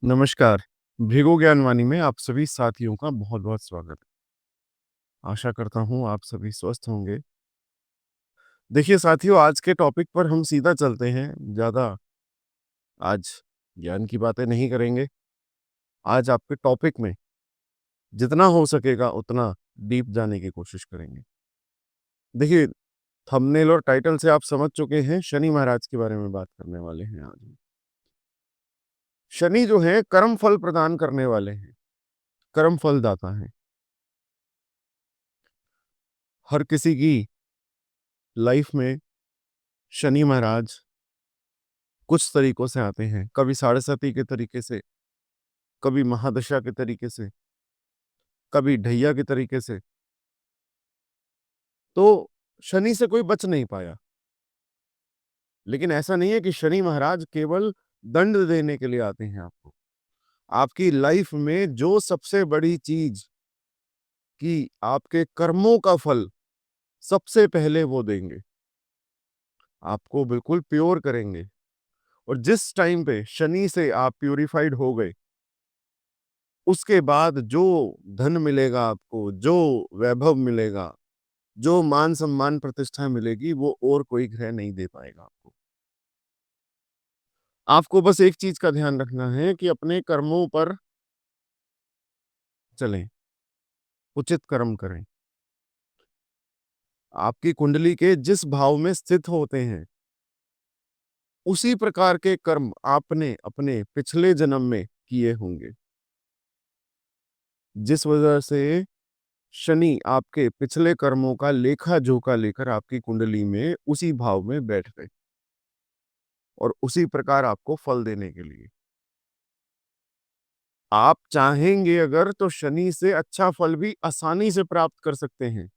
नमस्कार। भृगु ज्ञानवाणी में आप सभी साथियों का बहुत-बहुत स्वागत है। आशा करता हूँ आप सभी स्वस्थ होंगे। देखिए साथियों, आज के टॉपिक पर हम सीधा चलते हैं। ज़्यादा आज ज्ञान की बातें नहीं करेंगे। आज आपके टॉपिक में जितना हो सकेगा उतना डीप जाने की कोशिश करेंगे। देखिए, थंबनेल और टाइटल से आप समझ चुके हैं, शनि महाराज के बारे में बात करने वाले हैं आज हम। शनि जो है कर्म फल प्रदान करने वाले हैं, कर्म फल दाता हैं। हर किसी की लाइफ में शनि महाराज कुछ तरीकों से आते हैं, कभी साढ़े के तरीके से, कभी महादशा के तरीके से, कभी ढैया के तरीके से। तो शनि से कोई बच नहीं पाया। लेकिन ऐसा नहीं है कि शनि महाराज केवल दंड देने के लिए आते हैं आपको। आपकी लाइफ में जो सबसे बड़ी चीज कि आपके कर्मों का फल सबसे पहले वो देंगे। आपको बिल्कुल प्योर करेंगे। और जिस टाइम पे शनि से आप प्यूरिफाइड हो गए, उसके बाद जो धन मिलेगा आपको, जो वैभव मिलेगा, जो मान सम्मान प्रतिष्ठा मिलेगी, वो और कोई ग्रह नहीं दे पाएगा आपको। आपको बस एक चीज का ध्यान रखना है कि अपने कर्मों पर चलें, उचित कर्म करें। आपकी कुंडली के जिस भाव में स्थित होते हैं, उसी प्रकार के कर्म आपने अपने पिछले जन्म में किए होंगे। जिस वजह से शनि आपके पिछले कर्मों का लेखा जोखा लेकर आपकी कुंडली में उसी भाव में बैठ गए और उसी प्रकार आपको फल देने के लिए। आप चाहेंगे अगर तो शनि से अच्छा फल भी आसानी से प्राप्त कर सकते हैं,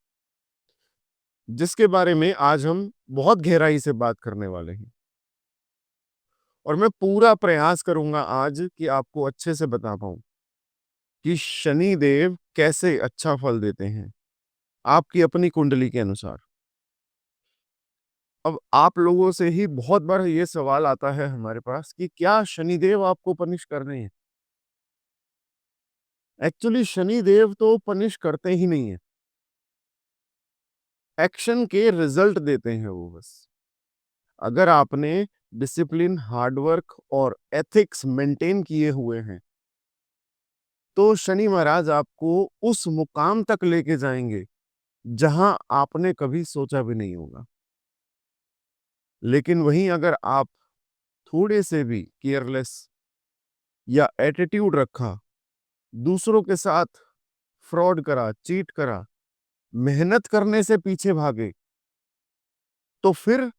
जिसके बारे में आज हम बहुत गहराई से बात करने वाले हैं। और मैं पूरा प्रयास करूंगा आज कि आपको अच्छे से बता पाऊं कि शनि देव कैसे अच्छा फल देते हैं आपकी अपनी कुंडली के अनुसार। अब आप लोगों से ही बहुत बार ये सवाल आता है हमारे पास कि क्या शनिदेव आपको पनिश कर रहे हैं? एक्चुअली शनिदेव तो पनिश करते ही नहीं है, एक्शन के रिजल्ट देते हैं वो बस। अगर आपने डिसिप्लिन, हार्डवर्क और एथिक्स मेंटेन किए हुए हैं, तो शनि महाराज आपको उस मुकाम तक लेके जाएंगे जहां आपने कभी सोचा भी नहीं होगा। लेकिन वहीं अगर आप थोड़े से भी केयरलेस या एटीट्यूड रखा, दूसरों के साथ फ्रॉड करा, चीट करा, मेहनत करने से पीछे भागे, तो फिर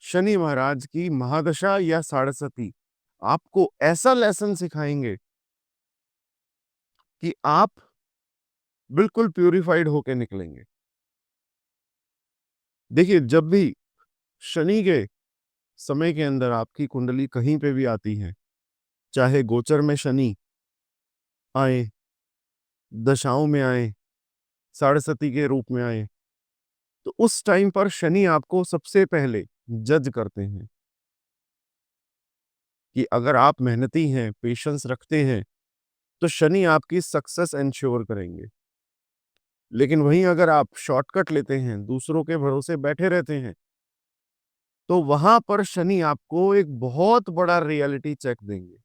शनि महाराज की महादशा या साढ़सती आपको ऐसा लेसन सिखाएंगे कि आप बिल्कुल प्यूरिफाइड होके निकलेंगे। देखिए, जब भी शनि के समय के अंदर आपकी कुंडली कहीं पे भी आती है, चाहे गोचर में शनि आए, दशाओं में आए, साढ़सती के रूप में आए, तो उस टाइम पर शनि आपको सबसे पहले जज करते हैं कि अगर आप मेहनती हैं, पेशेंस रखते हैं, तो शनि आपकी सक्सेस एंश्योर करेंगे। लेकिन वहीं अगर आप शॉर्टकट लेते हैं, दूसरों के भरोसे बैठे रहते हैं, तो वहां पर शनि आपको एक बहुत बड़ा रियलिटी चेक देंगे।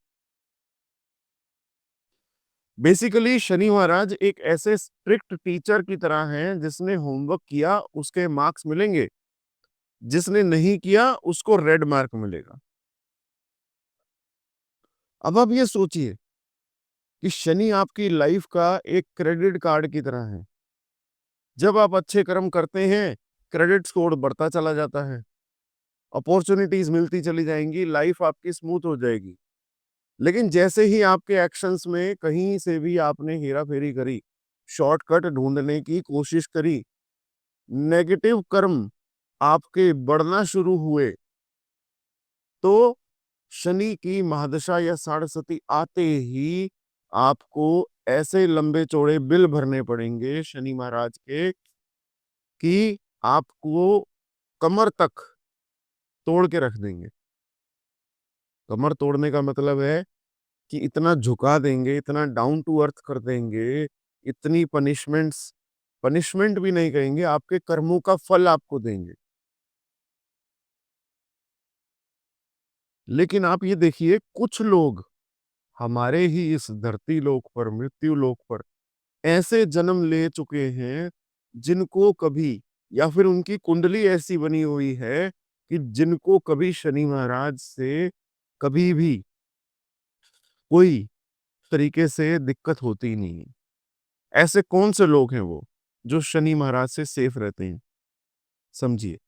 बेसिकली शनि महाराज एक ऐसे स्ट्रिक्ट टीचर की तरह हैं, जिसने होमवर्क किया उसके मार्क्स मिलेंगे, जिसने नहीं किया उसको रेड मार्क मिलेगा। अब आप ये सोचिए कि शनि आपकी लाइफ का एक क्रेडिट कार्ड की तरह है। जब आप अच्छे कर्म करते हैं, क्रेडिट स्कोर बढ़ता चला जाता है, अपॉर्चुनिटीज मिलती चली जाएंगी, लाइफ आपकी स्मूथ हो जाएगी। लेकिन जैसे ही आपके एक्शंस में कहीं से भी आपने हेरा फेरी करी, शॉर्टकट ढूंढने की कोशिश करी, नेगेटिव कर्म आपके बढ़ना शुरू हुए, तो शनि की महादशा या साढ़सती आते ही आपको ऐसे लंबे चौड़े बिल भरने पड़ेंगे शनि महाराज के कि आपको कमर तक तोड़ के रख देंगे। कमर तोड़ने का मतलब है कि इतना झुका देंगे, इतना डाउन टू अर्थ कर देंगे, इतनी पनिशमेंट्स, पनिशमेंट भी नहीं कहेंगे, आपके कर्मों का फल आपको देंगे। लेकिन आप ये देखिए, कुछ लोग हमारे ही इस धरती लोक पर, मृत्यु लोक पर ऐसे जन्म ले चुके हैं, जिनको कभी, या फिर उनकी कुंडली ऐसी बनी हुई है कि जिनको कभी शनि महाराज से कभी भी कोई तरीके से दिक्कत होती ही नहीं है। ऐसे कौन से लोग हैं वो, जो शनि महाराज से सेफ रहते हैं? समझिए।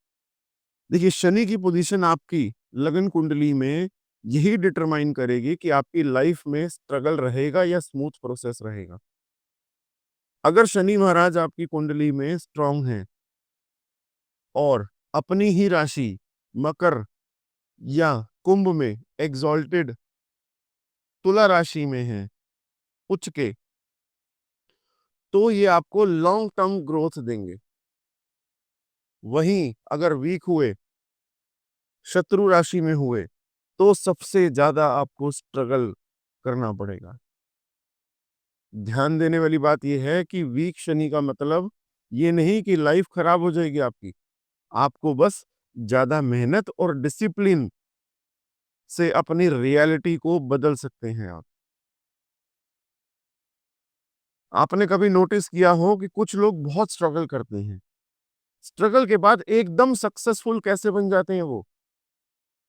देखिए, शनि की पोजीशन आपकी लगन कुंडली में यही डिटरमाइन करेगी कि आपकी लाइफ में स्ट्रगल रहेगा या स्मूथ प्रोसेस रहेगा। अगर शनि महाराज आपकी कुंडली में स्ट्रांग हैं और अपनी ही राशि मकर या कुंभ में एग्जॉल्टेड तुला राशि में है, उच्च के, तो ये आपको लॉन्ग टर्म ग्रोथ देंगे। वहीं अगर वीक हुए, शत्रु राशि में हुए, तो सबसे ज्यादा आपको स्ट्रगल करना पड़ेगा। ध्यान देने वाली बात यह है कि वीक शनि का मतलब ये नहीं कि लाइफ खराब हो जाएगी आपकी। आपको बस ज्यादा मेहनत और डिसिप्लिन से अपनी रियलिटी को बदल सकते हैं आप। आपने कभी नोटिस किया हो कि कुछ लोग बहुत स्ट्रगल करते हैं, स्ट्रगल के बाद एकदम सक्सेसफुल कैसे बन जाते हैं वो?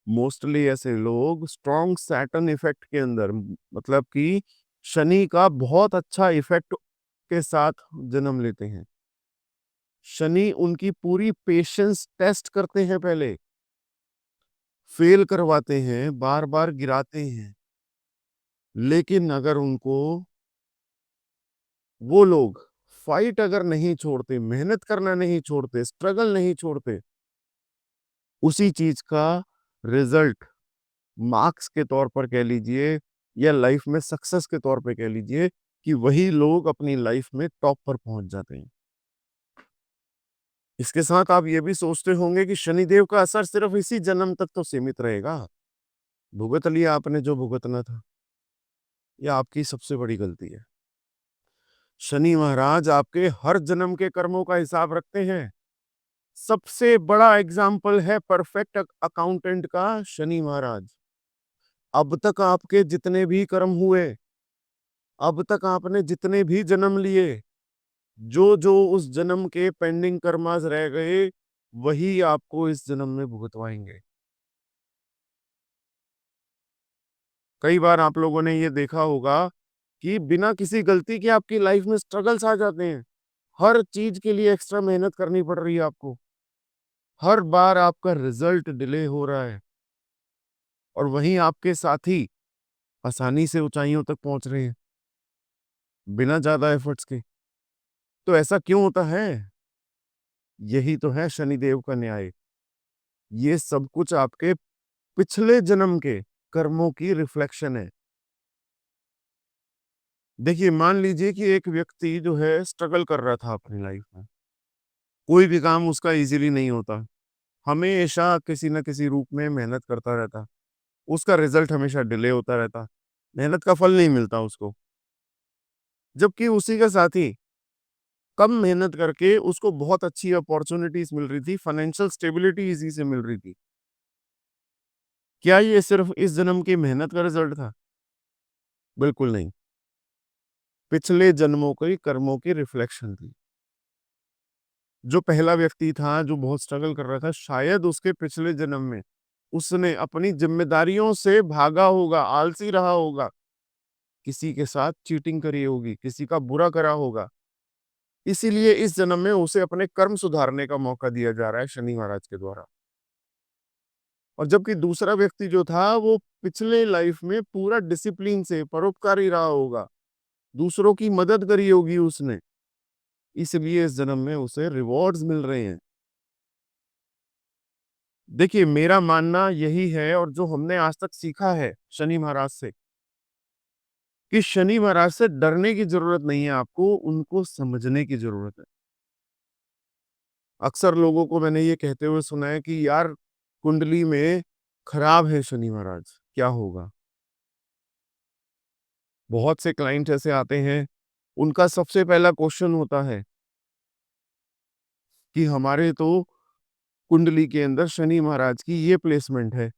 मोस्टली ऐसे लोग स्ट्रॉन्ग सैटर्न इफेक्ट के अंदर, मतलब कि शनि का बहुत अच्छा इफेक्ट के साथ जन्म लेते हैं। शनि उनकी पूरी पेशेंस टेस्ट करते हैं पहले, फेल करवाते हैं, बार बार गिराते हैं। लेकिन अगर उनको, वो लोग फाइट अगर नहीं छोड़ते, मेहनत करना नहीं छोड़ते, स्ट्रगल नहीं छोड़ते, उसी चीज का रिजल्ट मार्क्स के तौर पर कह लीजिए या लाइफ में सक्सेस के तौर पे कह लीजिए, कि वही लोग अपनी लाइफ में टॉप पर पहुंच जाते हैं। इसके साथ आप ये भी सोचते होंगे कि शनिदेव का असर सिर्फ इसी जन्म तक तो सीमित रहेगा। भुगत लिया आपने जो भुगतना था, यह आपकी सबसे बड़ी गलती है। शनि महाराज आपके हर जन्म के कर्मों का हिसाब रखते हैं। सबसे बड़ा एग्जाम्पल है परफेक्ट अकाउंटेंट का शनि महाराज। अब तक आपके जितने भी कर्म हुए, अब तक आपने जितने भी जन्म लिए, जो जो उस जन्म के पेंडिंग कर्मास रह गए, वही आपको इस जन्म में भुगतवाएंगे। कई बार आप लोगों ने ये देखा होगा कि बिना किसी गलती के आपकी लाइफ में स्ट्रगल्स आ जाते हैं। हर चीज के लिए एक्स्ट्रा मेहनत करनी पड़ रही है आपको, हर बार आपका रिजल्ट डिले हो रहा है, और वहीं आपके साथी आसानी से ऊंचाइयों तक पहुंच रहे हैं बिना ज्यादा एफर्ट्स के। तो ऐसा क्यों होता है? यही तो है शनिदेव का न्याय। ये सब कुछ आपके पिछले जन्म के कर्मों की रिफ्लेक्शन है। देखिए, मान लीजिए कि एक व्यक्ति जो है स्ट्रगल कर रहा था अपनी लाइफ में, कोई भी काम उसका इजीली नहीं होता, हमेशा किसी न किसी रूप में मेहनत करता रहता, उसका रिजल्ट हमेशा डिले होता रहता, मेहनत का फल नहीं मिलता उसको। जबकि उसी का साथी कम मेहनत करके उसको बहुत अच्छी अपॉर्चुनिटीज मिल रही थी, फाइनेंशियल स्टेबिलिटी इजी से मिल रही थी। क्या ये सिर्फ इस जन्म की मेहनत का रिजल्ट था? बिल्कुल नहीं। पिछले जन्मों के कर्मों की रिफ्लेक्शन थी। जो पहला व्यक्ति था जो बहुत स्ट्रगल कर रहा था, शायद उसके पिछले जन्म में उसने अपनी जिम्मेदारियों से भागा होगा, आलसी रहा होगा, किसी के साथ चीटिंग करी होगी, किसी का बुरा करा होगा। इसीलिए इस जन्म में उसे अपने कर्म सुधारने का मौका दिया जा रहा है शनि महाराज के द्वारा। और जबकि दूसरा व्यक्ति जो था, वो पिछले लाइफ में पूरा डिसिप्लिन से परोपकारी रहा होगा, दूसरों की मदद करी होगी उसने, इसलिए इस जन्म में उसे रिवॉर्ड्स मिल रहे हैं। देखिए, मेरा मानना यही है, और जो हमने आज तक सीखा है शनि महाराज से, कि शनि महाराज से डरने की जरूरत नहीं है, आपको उनको समझने की जरूरत है। अक्सर लोगों को मैंने ये कहते हुए सुना है कि यार, कुंडली में खराब है शनि महाराज, क्या होगा? बहुत से क्लाइंट ऐसे आते हैं, उनका सबसे पहला क्वेश्चन होता है कि हमारे तो कुंडली के अंदर शनि महाराज की ये प्लेसमेंट है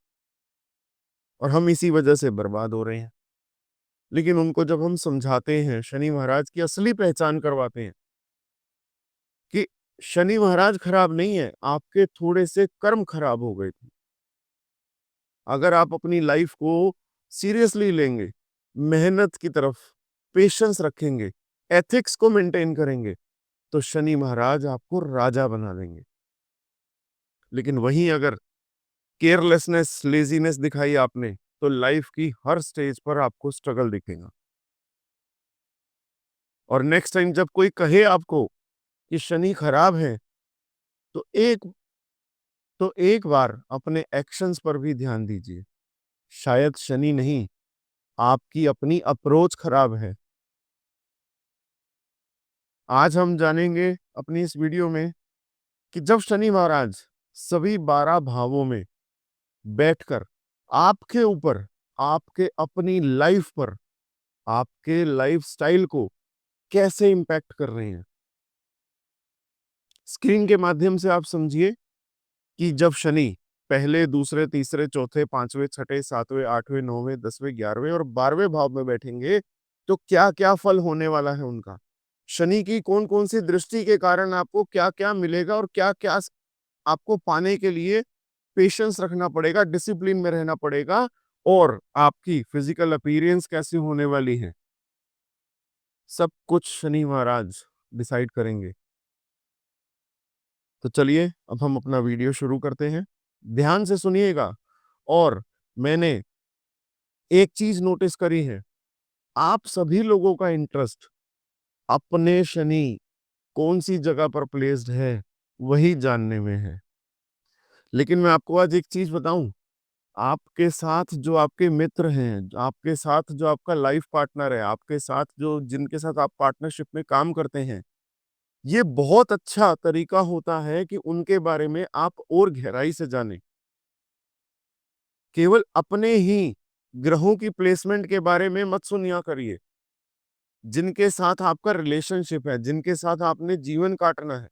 और हम इसी वजह से बर्बाद हो रहे हैं। लेकिन उनको जब हम समझाते हैं, शनि महाराज की असली पहचान करवाते हैं कि शनि महाराज खराब नहीं है, आपके थोड़े से कर्म खराब हो गए थे। अगर आप अपनी लाइफ को सीरियसली लेंगे, मेहनत की तरफ पेशेंस रखेंगे, एथिक्स को मेंटेन करेंगे, तो शनि महाराज आपको राजा बना देंगे। लेकिन वहीं अगर केयरलेसनेस, लेजीनेस दिखाई आपने, तो लाइफ की हर स्टेज पर आपको स्ट्रगल दिखेगा। और नेक्स्ट टाइम जब कोई कहे आपको कि शनि खराब है, तो एक बार अपने एक्शंस पर भी ध्यान दीजिए। शायद शनि नहीं, आपकी अपनी अप्रोच खराब है। आज हम जानेंगे अपनी इस वीडियो में कि जब शनि महाराज सभी 12 भावों में बैठकर आपके ऊपर, आपके अपनी लाइफ पर, आपके लाइफस्टाइल को कैसे इम्पैक्ट कर रहे हैं। स्क्रीन के माध्यम से आप समझिए कि जब शनि पहले, दूसरे, तीसरे, चौथे, पांचवें, छठे, सातवें, आठवें, नौवें, 10वें, 11वें और 12वें भाव में बैठेंगे, तो क्या-क्या फल होने वाला है उनका। शनि की कौन-कौन सी दृष्टि के कारण आपको क्या-क्या मिलेगा और क्या-क्या आपको पाने के लिए पेशेंस रखना पड़ेगा, डिसिप्लिन में रहना पड़ेगा और आपकी फिजिकल अपीयरेंस कैसी होने वाली है। सब कुछ शनि महाराज डिसाइड करेंगे। तो चलिए अब हम अपना वीडियो शुरू करते हैं। ध्यान से सुनिएगा। और मैंने एक चीज नोटिस करी है, आप सभी लोगों का इंटरेस्ट अपने शनि कौन सी जगह पर प्लेस्ड है, वही जानने में है। लेकिन मैं आपको आज एक चीज बताऊं, आपके साथ जो आपके मित्र हैं, आपके साथ जो आपका लाइफ पार्टनर है, आपके साथ जो जिनके साथ आप पार्टनरशिप में काम करते हैं, ये बहुत अच्छा तरीका होता है कि उनके बारे में आप और गहराई से जानें। केवल अपने ही ग्रहों की प्लेसमेंट के बारे में मत सुनिया करिए। जिनके साथ आपका रिलेशनशिप है, जिनके साथ आपने जीवन काटना है,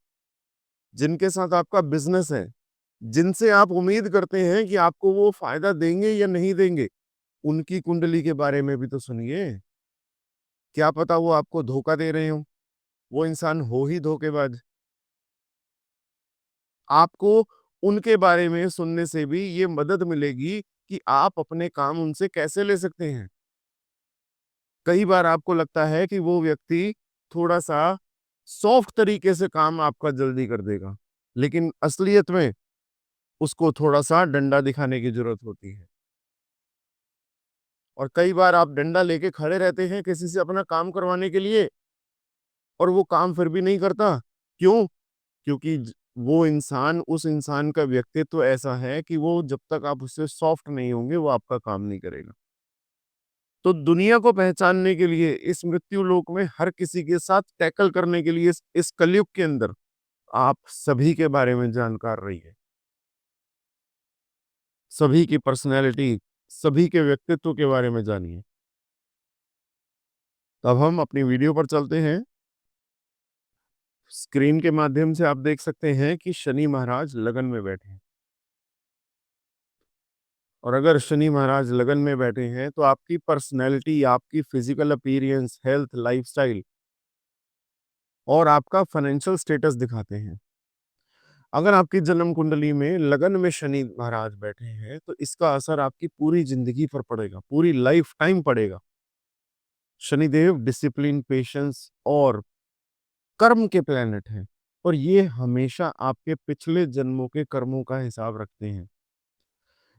जिनके साथ आपका बिजनेस है, जिनसे आप उम्मीद करते हैं कि आपको वो फायदा देंगे या नहीं देंगे, उनकी कुंडली के बारे में भी तो सुनिए। क्या पता वो आपको धोखा दे रहे हो, वो इंसान हो ही धोखेबाज। आपको उनके बारे में सुनने से भी ये मदद मिलेगी कि आप अपने काम उनसे कैसे ले सकते हैं। कई बार आपको लगता है कि वो व्यक्ति थोड़ा-सा सॉफ्ट तरीके से काम आपका जल्दी कर देगा, लेकिन असलियत में उसको थोड़ा-सा डंडा दिखाने की ज़रूरत होती है। और कई बार आप डंडा लेके खड़े रहते हैं किसी से अपना काम करवाने के लिए और वो काम फिर भी नहीं करता। क्यों? क्योंकि वो इंसान, उस इंसान का व्यक्तित्व ऐसा है कि वो जब तक आप उससे सॉफ्ट नहीं होंगे, वो आपका काम नहीं करेगा। तो दुनिया को पहचानने के लिए इस मृत्यु लोक में हर किसी के साथ टैकल करने के लिए इस कलयुग के अंदर आप सभी के बारे में जानकार रहिए। सभी की पर्सनैलिटी, सभी के व्यक्तित्व के बारे में जानिए। तो अब हम अपनी वीडियो पर चलते हैं। स्क्रीन के माध्यम से आप देख सकते हैं कि शनि महाराज लगन में बैठे हैं। और अगर शनि महाराज लगन में बैठे हैं, तो आपकी पर्सनैलिटी, आपकी फिजिकल अपीयरेंस, हेल्थ, लाइफस्टाइल और आपका फाइनेंशियल स्टेटस दिखाते हैं। अगर आपकी जन्म कुंडली में लगन में शनि महाराज बैठे हैं, तो इसका असर आपकी पूरी जिंदगी पर पड़ेगा, पूरी लाइफ टाइम पड़ेगा। शनिदेव डिसिप्लिन, पेशेंस और कर्म के प्लैनेट हैं और ये हमेशा आपके पिछले जन्मों के कर्मों का हिसाब रखते हैं।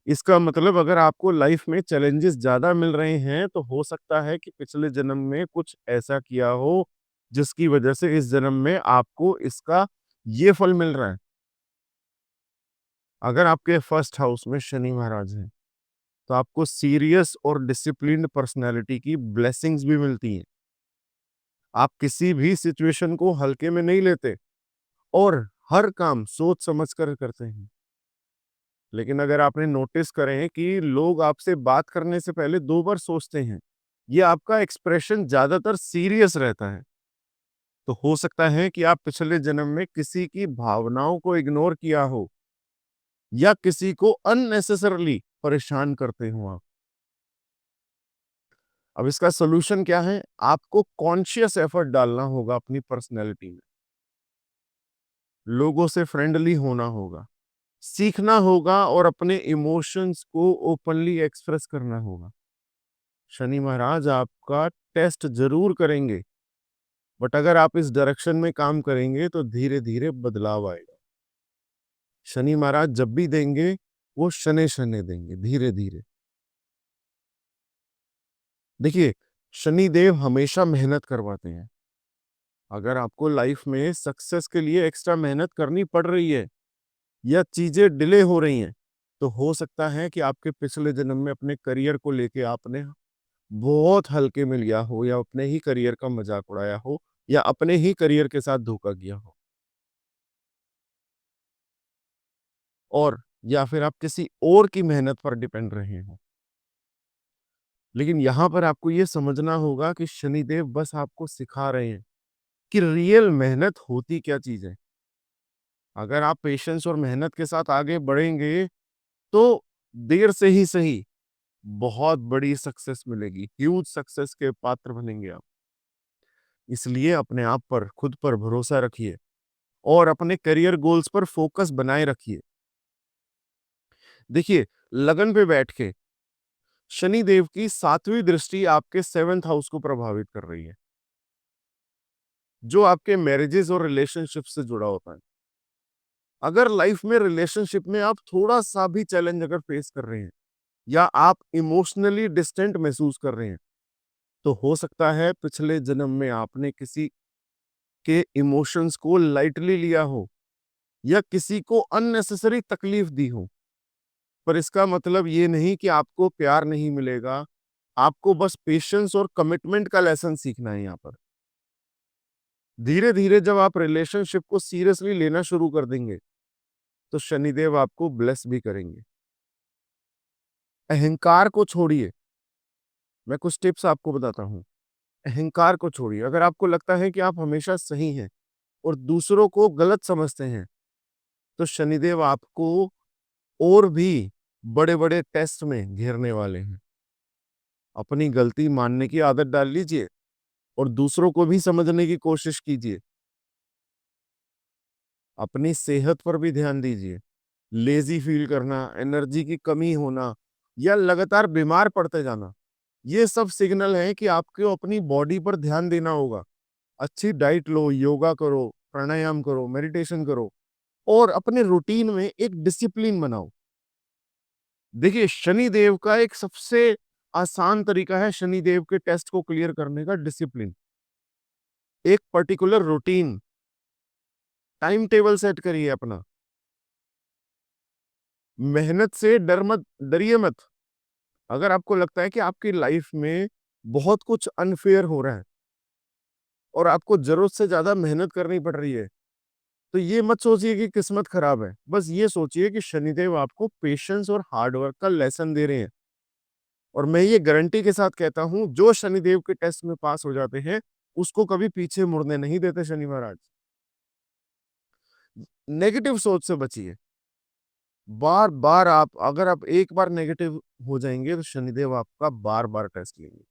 इसका मतलब अगर आपको लाइफ में चैलेंजेस ज़्यादा मिल रहे हैं, तो हो सकता है कि पिछले जन्म में कुछ ऐसा किया हो, जिसकी वजह से इस जन्म में आपको इसका ये फल मिल रहा है। अगर आपके फर्स्ट हाउस में शनि महाराज हैं, तो आपको सीरियस और डिसिप्लिन्ड पर्सनैलिटी की ब्लेसिंग्स भी मिलती हैं। आप किसी भी सिचुएशन को हल्के में नहीं लेते और हर काम सोच समझ कर करते हैं। लेकिन अगर आपने नोटिस करें कि लोग आपसे बात करने से पहले 2 बार सोचते हैं, ये आपका एक्सप्रेशन ज़्यादातर सीरियस रहता है। तो हो सकता है कि आप पिछले जन्म में किसी की भावनाओं को इग्नोर किया हो या किसी को अननेसेसरली परेशान करते हो आप। अब इसका सॉल्यूशन क्या है? आपको कॉन्शियस एफर्ट डालना होगा अपनी पर्सनैलिटी में। लोगों से फ्रेंडली होना होगा, सीखना होगा और अपने इमोशंस को ओपनली एक्सप्रेस करना होगा। शनि महाराज आपका टेस्ट ज़रूर करेंगे, बट अगर आप इस डायरेक्शन में काम करेंगे तो धीरे-धीरे बदलाव आएगा। शनि महाराज जब भी देंगे, वो शनैः-शनैः देंगे, धीरे-धीरे। देखिए, शनि देव हमेशा मेहनत करवाते हैं। अगर आपको लाइफ में सक्सेस के लिए एक्स्ट्रा मेहनत करनी पड़ रही है या चीज़ें डिले हो रही हैं, तो हो सकता है कि आपके पिछले जन्म में अपने करियर को लेके आपने बहुत हल्के में लिया हो या अपने ही करियर का मज़ाक उड़ाया हो या अपने ही करियर के साथ धोखा किया हो। और या फिर आप किसी और की मेहनत पर डिपेंड रहे हों। लेकिन यहाँ पर आपको ये समझना होगा कि शनिदेव बस आपको सिखा रहे हैं कि रियल मेहनत होती क्या चीज़ है। अगर आप पेशेंस और मेहनत के साथ आगे बढ़ेंगे, तो देर से ही सही, बहुत बड़ी सक्सेस मिलेगी, ह्यूज सक्सेस के पात्र बनेंगे आप। इसलिए अपने आप पर, खुद पर भरोसा रखिए और अपने करियर गोल्स पर फोकस बनाए रखिए। देखिए, लगन पे बैठ के शनि देव की 7वीं दृष्टि आपके 7th हाउस को प्रभावित कर रही है, जो आपके मैरिजेस और रिलेशनशिप से जुड़ा होता है। अगर लाइफ में रिलेशनशिप में आप थोड़ा-सा भी चैलेंज अगर फेस कर रहे हैं या आप इमोशनली डिस्टेंट महसूस कर रहे हैं, तो हो सकता है पिछले जन्म में आपने किसी के इमोशंस को लाइटली लिया हो या किसी को अननेसेसरी तकलीफ दी हो। पर इसका मतलब ये नहीं कि आपको प्यार नहीं मिलेगा, आपको बस पेशेंस और कमिटमेंट का लेसन सीखना है यहाँ पर। धीरे-धीरे जब आप रिलेशनशिप को सीरियसली लेना शुरू कर देंगे, तो शनिदेव आपको ब्लेस भी करेंगे। अहंकार को छोड़िए, मैं कुछ टिप्स आपको बताता हूँ। अहंकार को छोड़िए, अगर आपको लगता है कि आप हमेशा सही हैं और दूसरों को गलत समझते हैं, तो शनिदेव आपको और भी बड़े-बड़े टेस्ट में घेरने वाले हैं। अपनी गलती मानने की आदत डाल लीजिए और दूसरों को भी समझने की कोशिश कीजिए। अपनी सेहत पर भी ध्यान दीजिए। लेज़ी फ़ील करना, एनर्जी की कमी होना या लगातार बीमार पड़ते जाना, ये सब सिग्नल हैं कि आपको अपनी बॉडी पर ध्यान देना होगा। अच्छी डाइट लो, योगा करो, प्राणायाम करो, मेडिटेशन करो और अपने रूटीन में एक डिसिप्लिन बनाओ। देखिए, शनि देव का एक सबसे आसान तरीका है शनि देव के टेस्ट को क्लियर करने का डिसिप्लिन। एक particular routine, time table set करिए अपना। मेहनत से डरिए मत। अगर आपको लगता है कि आपकी लाइफ में बहुत कुछ अनफेयर हो रहा है और आपको ज़रूरत से ज़्यादा मेहनत करनी पड़ रही है, तो ये मत सोचिए कि किस्मत खराब है। बस ये सोचिए कि शनिदेव आपको पेशेंस और हार्ड वर्क का लेसन दे रहे हैं। और मैं ये गारंटी के साथ कहता हूँ, जो शनिदेव के टेस्ट में पास हो जाते हैं, उसको कभी पीछे मुड़ने नहीं देते शनि महाराज। नेगेटिव सोच से बचिए। बार-बार आप अगर आप एक बार नेगेटिव हो जाएँगे, तो शनिदेव आपका बार-बार टेस्ट लेंगे।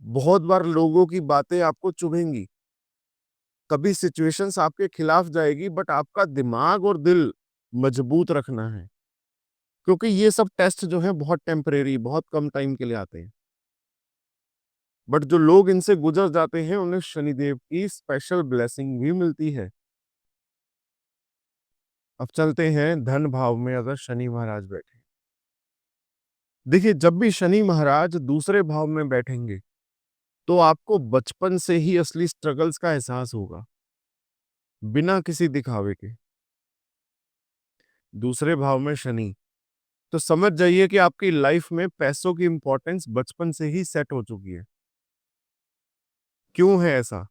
बहुत बार लोगों की बातें आपको चुभेंगी। कभी सिचुएशंस आपके खिलाफ जाएगी, बट आपका दिमाग और दिल मजबूत रखना है। क्योंकि ये सब टेस्ट जो हैं बहुत टेम्परेरी, बहुत कम टाइम के लिए आते हैं। बट जो लोग इनसे गुजर जाते हैं, उन्हें शनिदेव की स्पेशल ब्लेसिंग भी मिलती है। अब चलते हैं धन भाव में अगर शनि महाराज बैठे। देखिए, जब भी शनि महाराज दूसरे भाव में बैठेंगे, तो आपको बचपन से ही असली स्ट्रगल्स का एहसास होगा, बिना किसी दिखावे के। दूसरे भाव में शनि, तो समझ जाइए कि आपकी लाइफ में पैसों की इंपॉर्टेंस बचपन से ही सेट हो चुकी है। क्यों है ऐसा?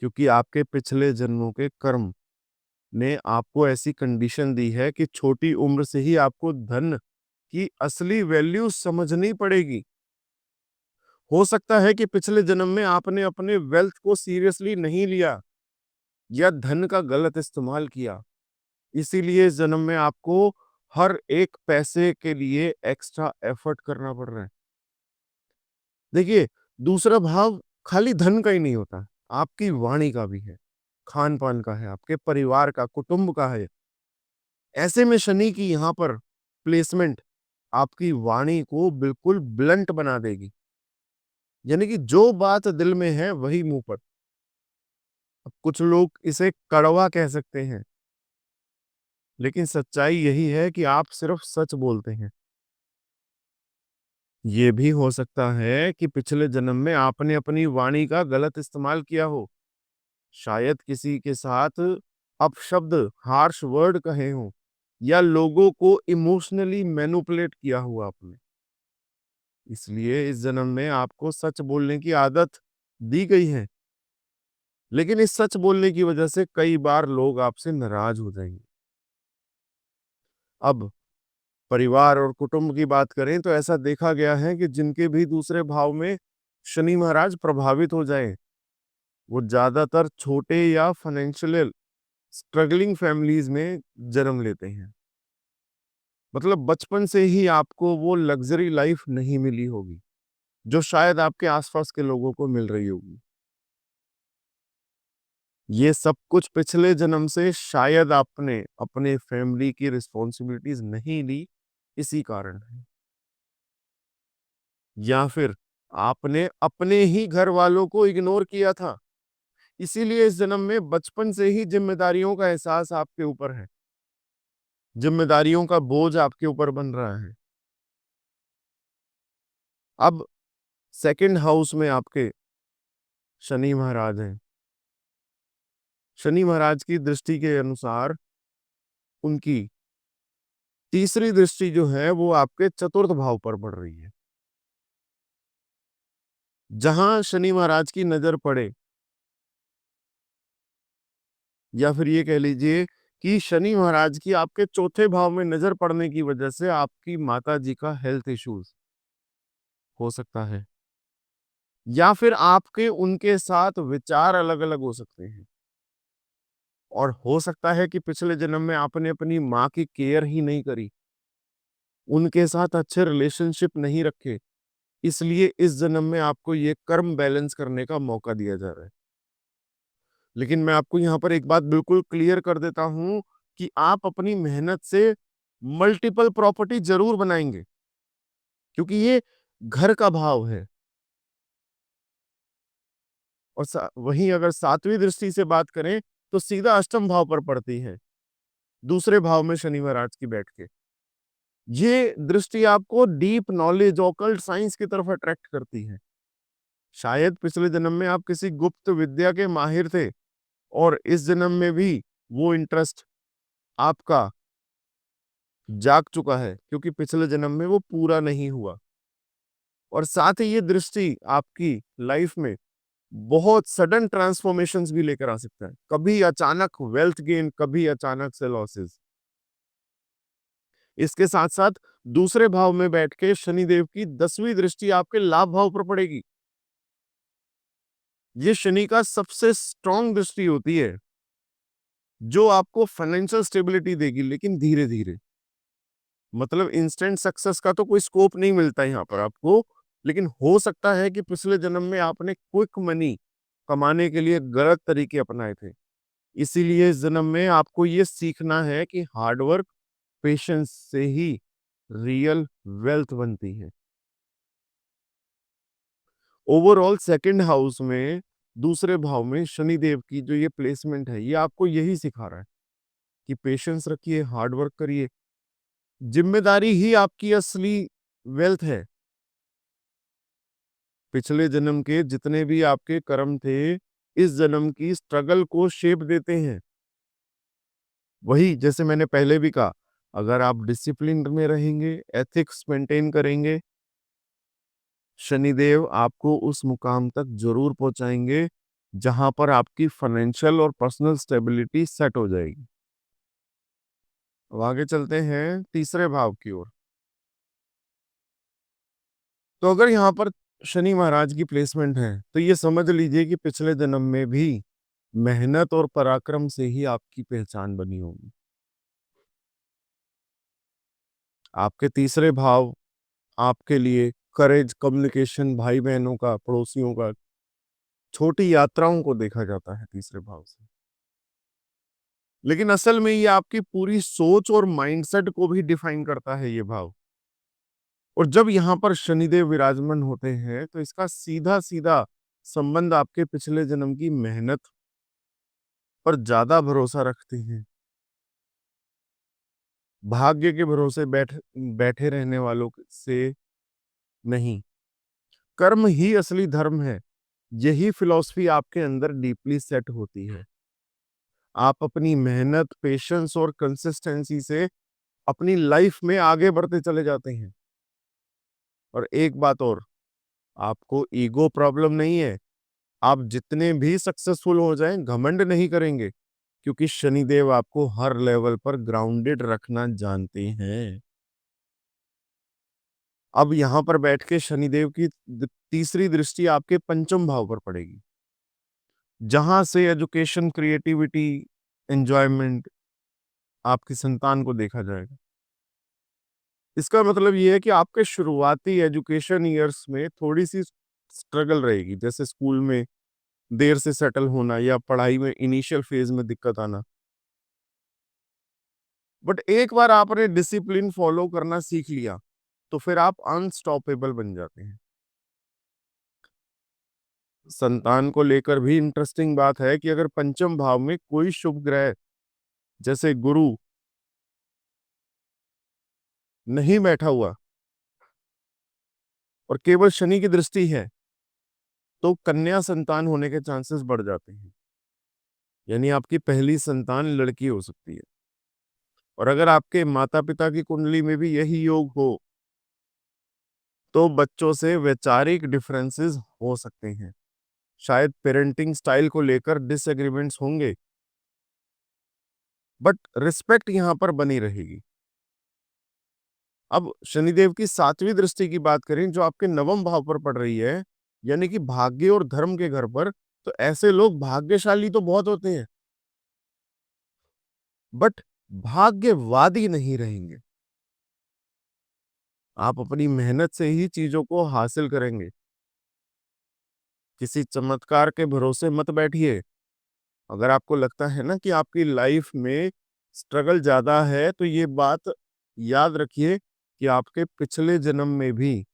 क्योंकि आपके पिछले जन्मों के कर्म ने आपको ऐसी कंडीशन दी है कि छोटी उम्र से ही आपको धन की असली वैल्यू समझनी पड़ेगी। हो सकता है कि पिछले जन्म में आपने अपने वेल्थ को सीरियसली नहीं लिया या धन का गलत इस्तेमाल किया। इसीलिए इस जन्म में आपको हर एक पैसे के लिए एक्स्ट्रा एफर्ट करना पड़ रहा है। देखिए, दूसरा भाव खाली धन का ही नहीं होता, आपकी वाणी का भी है, खान-पान का है, आपके परिवार का, कुटुंब का है। ऐसे में शनि की यहाँ पर प्लेसमेंट आपकी वाणी को बिल्कुल ब्लंट बना देगी। यानी कि जो बात दिल में है वही मुँह पर। अब कुछ लोग इसे कड़वा कह सकते हैं, लेकिन सच्चाई यही है कि आप सिर्फ सच बोलते हैं। ये भी हो सकता है कि पिछले जन्म में आपने अपनी वाणी का गलत इस्तेमाल किया हो। शायद किसी के साथ अपशब्द, हार्श वर्ड कहे हों या लोगों को इमोशनली मैनिपुलेट किया हो आपने। इसलिए इस जन्म में आपको सच बोलने की आदत दी गई है, लेकिन इस सच बोलने की वजह से कई बार लोग आपसे नाराज हो जाएंगे। अब परिवार और कुटुंब की बात करें तो ऐसा देखा गया है कि जिनके भी दूसरे भाव में शनि महाराज प्रभावित हो जाए, वो ज्यादातर छोटे या फाइनेंशियल स्ट्रगलिंग फैमिलीज में जन्म लेते हैं। मतलब बचपन से ही आपको वो लग्जरी लाइफ नहीं मिली होगी जो शायद आपके आसपास के लोगों को मिल रही होगी। ये सब कुछ पिछले जन्म से शायद आपने अपने फैमिली की रिस्पॉन्सिबिलिटीज नहीं ली, इसी कारण है। या फिर आपने अपने ही घर वालों को इग्नोर किया था, इसीलिए इस जन्म में बचपन से ही जिम्मेदारियों का एहसास आपके ऊपर है, जिम्मेदारियों का बोझ आपके ऊपर बन रहा है। अब सेकंड हाउस में आपके शनि महाराज हैं। शनि महाराज की दृष्टि के अनुसार उनकी तीसरी दृष्टि जो है वो आपके चतुर्थ भाव पर पड़ रही है। जहां शनि महाराज की नजर पड़े, या फिर ये कह लीजिए कि शनि महाराज की आपके चौथे भाव में नजर पड़ने की वजह से आपकी माता जी का हेल्थ इश्यूज हो सकता है, या फिर आपके उनके साथ विचार अलग-अलग हो सकते हैं। और हो सकता है कि पिछले जन्म में आपने अपनी माँ की केयर ही नहीं करी, उनके साथ अच्छे रिलेशनशिप नहीं रखे, इसलिए इस जन्म में आपको ये कर्म बैलेंस करने का मौका दिया जा रहा है। लेकिन मैं आपको यहाँ पर एक बात बिल्कुल क्लियर कर देता हूँ कि आप अपनी मेहनत से मल्टीपल प्रॉपर्टी ज़रूर बनाएँगे, क्योंकि ये घर का भाव है। और सा वहीं अगर 7वीं दृष्टि से बात करें, तो सीधा अष्टम भाव पर पड़ती है, दूसरे भाव में शनि महाराज की बैठ के। ये दृष्टि आपको डीप नॉलेज, ऑकल्ट साइंस की तरफ अट्रैक्ट करती है। शायद पिछले जन्म में आप किसी गुप्त विद्या के माहिर थे और इस जन्म में भी वो इंटरेस्ट आपका जाग चुका है, क्योंकि पिछले जन्म में वो पूरा नहीं हुआ। और साथ ही ये दृष्टि आपकी लाइफ में बहुत सडन ट्रांसफॉर्मेशंस भी लेकर आ सकता है। कभी अचानक वेल्थ गेन, कभी अचानक से लॉसेस। इसके साथ-साथ दूसरे भाव में बैठ के शनिदेव की 10वीं दृष्टि आपके लाभ भाव पर पड़ेगी। ये शनि का सबसे स्ट्रॉन्ग दृष्टि होती है, जो आपको फाइनेंशियल स्टेबिलिटी देगी, लेकिन धीरे-धीरे। मतलब इंस्टेंट सक्सेस का तो कोई स्कोप नहीं मिलता यहाँ पर आपको, लेकिन हो सकता है कि पिछले जन्म में आपने क्विक मनी कमाने के लिए गलत तरीके अपनाए थे। इसीलिए इस जन्म में आपको ये सीखना है कि हार्ड वर्क, पेशेंस से ही रियल वेल्थ बनती है। ओवरऑल सेकंड हाउस में, दूसरे भाव में शनिदेव की जो ये प्लेसमेंट है, ये आपको यही सिखा रहा है कि पेशेंस रखिए, हार्ड वर्क करिए। जिम्मेदारी ही आपकी असली वेल्थ है। पिछले जन्म के जितने भी आपके कर्म थे, इस जन्म की स्ट्रगल को शेप देते हैं। वही जैसे मैंने पहले भी कहा, अगर आप डिसिप्लिन में रहेंगे, एथिक्स मेंटेन करेंगे, शनिदेव आपको उस मुकाम तक ज़रूर पहुँचाएँगे, जहाँ पर आपकी फाइनेंशियल और पर्सनल स्टेबिलिटी सेट हो जाएगी। अब आगे चलते हैं तीसरे भाव की ओर। तो अगर यहाँ पर शनि महाराज की प्लेसमेंट है, तो ये समझ लीजिए कि पिछले जन्म में भी मेहनत और पराक्रम से ही आपकी पहचान बनी होगी। आपके तीसरे भाव आपके लिए करेज, कम्युनिकेशन, भाई बहनों का, पड़ोसियों का, छोटी यात्राओं को देखा जाता है तीसरे भाव से। लेकिन असल में ये आपकी पूरी सोच और माइंडसेट को भी डिफाइन करता है ये भाव। और जब यहाँ पर शनिदेव विराजमान होते हैं, तो इसका सीधा सीधा संबंध आपके पिछले जन्म की मेहनत पर ज्यादा भरोसा रखते हैं। भाग्य के भरोसे बैठे रहने वालों से नहीं। कर्म ही असली धर्म है। यही फिलॉसफी आपके अंदर डीपली सेट होती है। आप अपनी मेहनत, पेशेंस और कंसिस्टेंसी से अपनी लाइफ में आगे बढ़ते चले जाते हैं। और एक बात और, आपको ईगो प्रॉब्लम नहीं है। आप जितने भी सक्सेसफुल हो जाएं, घमंड नहीं करेंगे, क्योंकि शनिदेव आपको हर लेवल पर ग्राउंडेड रखना जानते हैं। अब यहाँ पर बैठ के शनिदेव की तीसरी दृष्टि आपके पंचम भाव पर पड़ेगी, जहां से एजुकेशन, क्रिएटिविटी, एंजॉयमेंट, आपकी संतान को देखा जाएगा। इसका मतलब ये है कि आपके शुरुआती एजुकेशन ईयर्स में थोड़ी सी स्ट्रगल रहेगी, जैसे स्कूल में देर से सेटल होना या पढ़ाई में इनिशियल फेज में दिक्कत आना। बट एक बार आपने डिसिप्लिन फॉलो करना सीख लिया, तो फिर आप अनस्टॉपेबल बन जाते हैं। संतान को लेकर भी इंटरेस्टिंग बात है कि अगर पंचम भाव में कोई शुभ ग्रह जैसे गुरु नहीं बैठा हुआ और केवल शनि की दृष्टि है, तो कन्या संतान होने के चांसेस बढ़ जाते हैं। यानी आपकी पहली संतान लड़की हो सकती है। और अगर आपके माता पिता की कुंडली में भी यही योग हो, तो बच्चों से वैचारिक डिफरेंसेस हो सकते हैं। शायद पेरेंटिंग स्टाइल को लेकर डिसएग्रीमेंट्स होंगे, बट रिस्पेक्ट यहां पर बनी रहेगी। अब शनिदेव की सातवीं दृष्टि की बात करें, जो आपके नवम भाव पर पड़ रही है, यानी कि भाग्य और धर्म के घर पर, तो ऐसे लोग भाग्यशाली तो बहुत होते हैं, बट भाग्यवादी नहीं रहेंगे। आप अपनी मेहनत से ही चीजों को हासिल करेंगे। किसी चमत्कार के भरोसे मत बैठिए। अगर आपको लगता है ना कि आपकी लाइफ में स्ट्रगल ज्यादा है, तो ये बात याद रखिए कि आपके पिछले जन्म में भी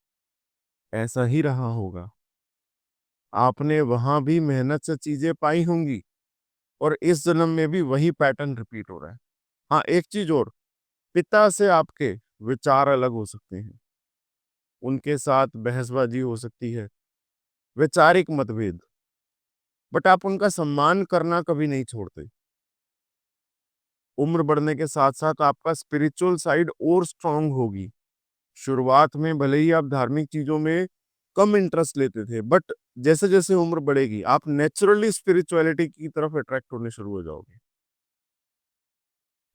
ऐसा ही रहा होगा। आपने वहां भी मेहनत से चीजें पाई होंगी, और इस जन्म में भी वही पैटर्न रिपीट हो रहा है। हाँ, एक चीज और, पिता से आपके विचार अलग हो सकते हैं, उनके साथ बहसबाजी हो सकती है, वैचारिक मतभेद, बट आप उनका सम्मान करना कभी नहीं छोड़ते। उम्र बढ़ने के साथ साथ आपका स्पिरिचुअल साइड और स्ट्रांग होगी। शुरुआत में भले ही आप धार्मिक चीजों में कम इंटरेस्ट लेते थे, बट जैसे जैसे उम्र बढ़ेगी, आप नेचुरली स्पिरिचुअलिटी की तरफ अट्रैक्ट होने शुरू हो जाओगे।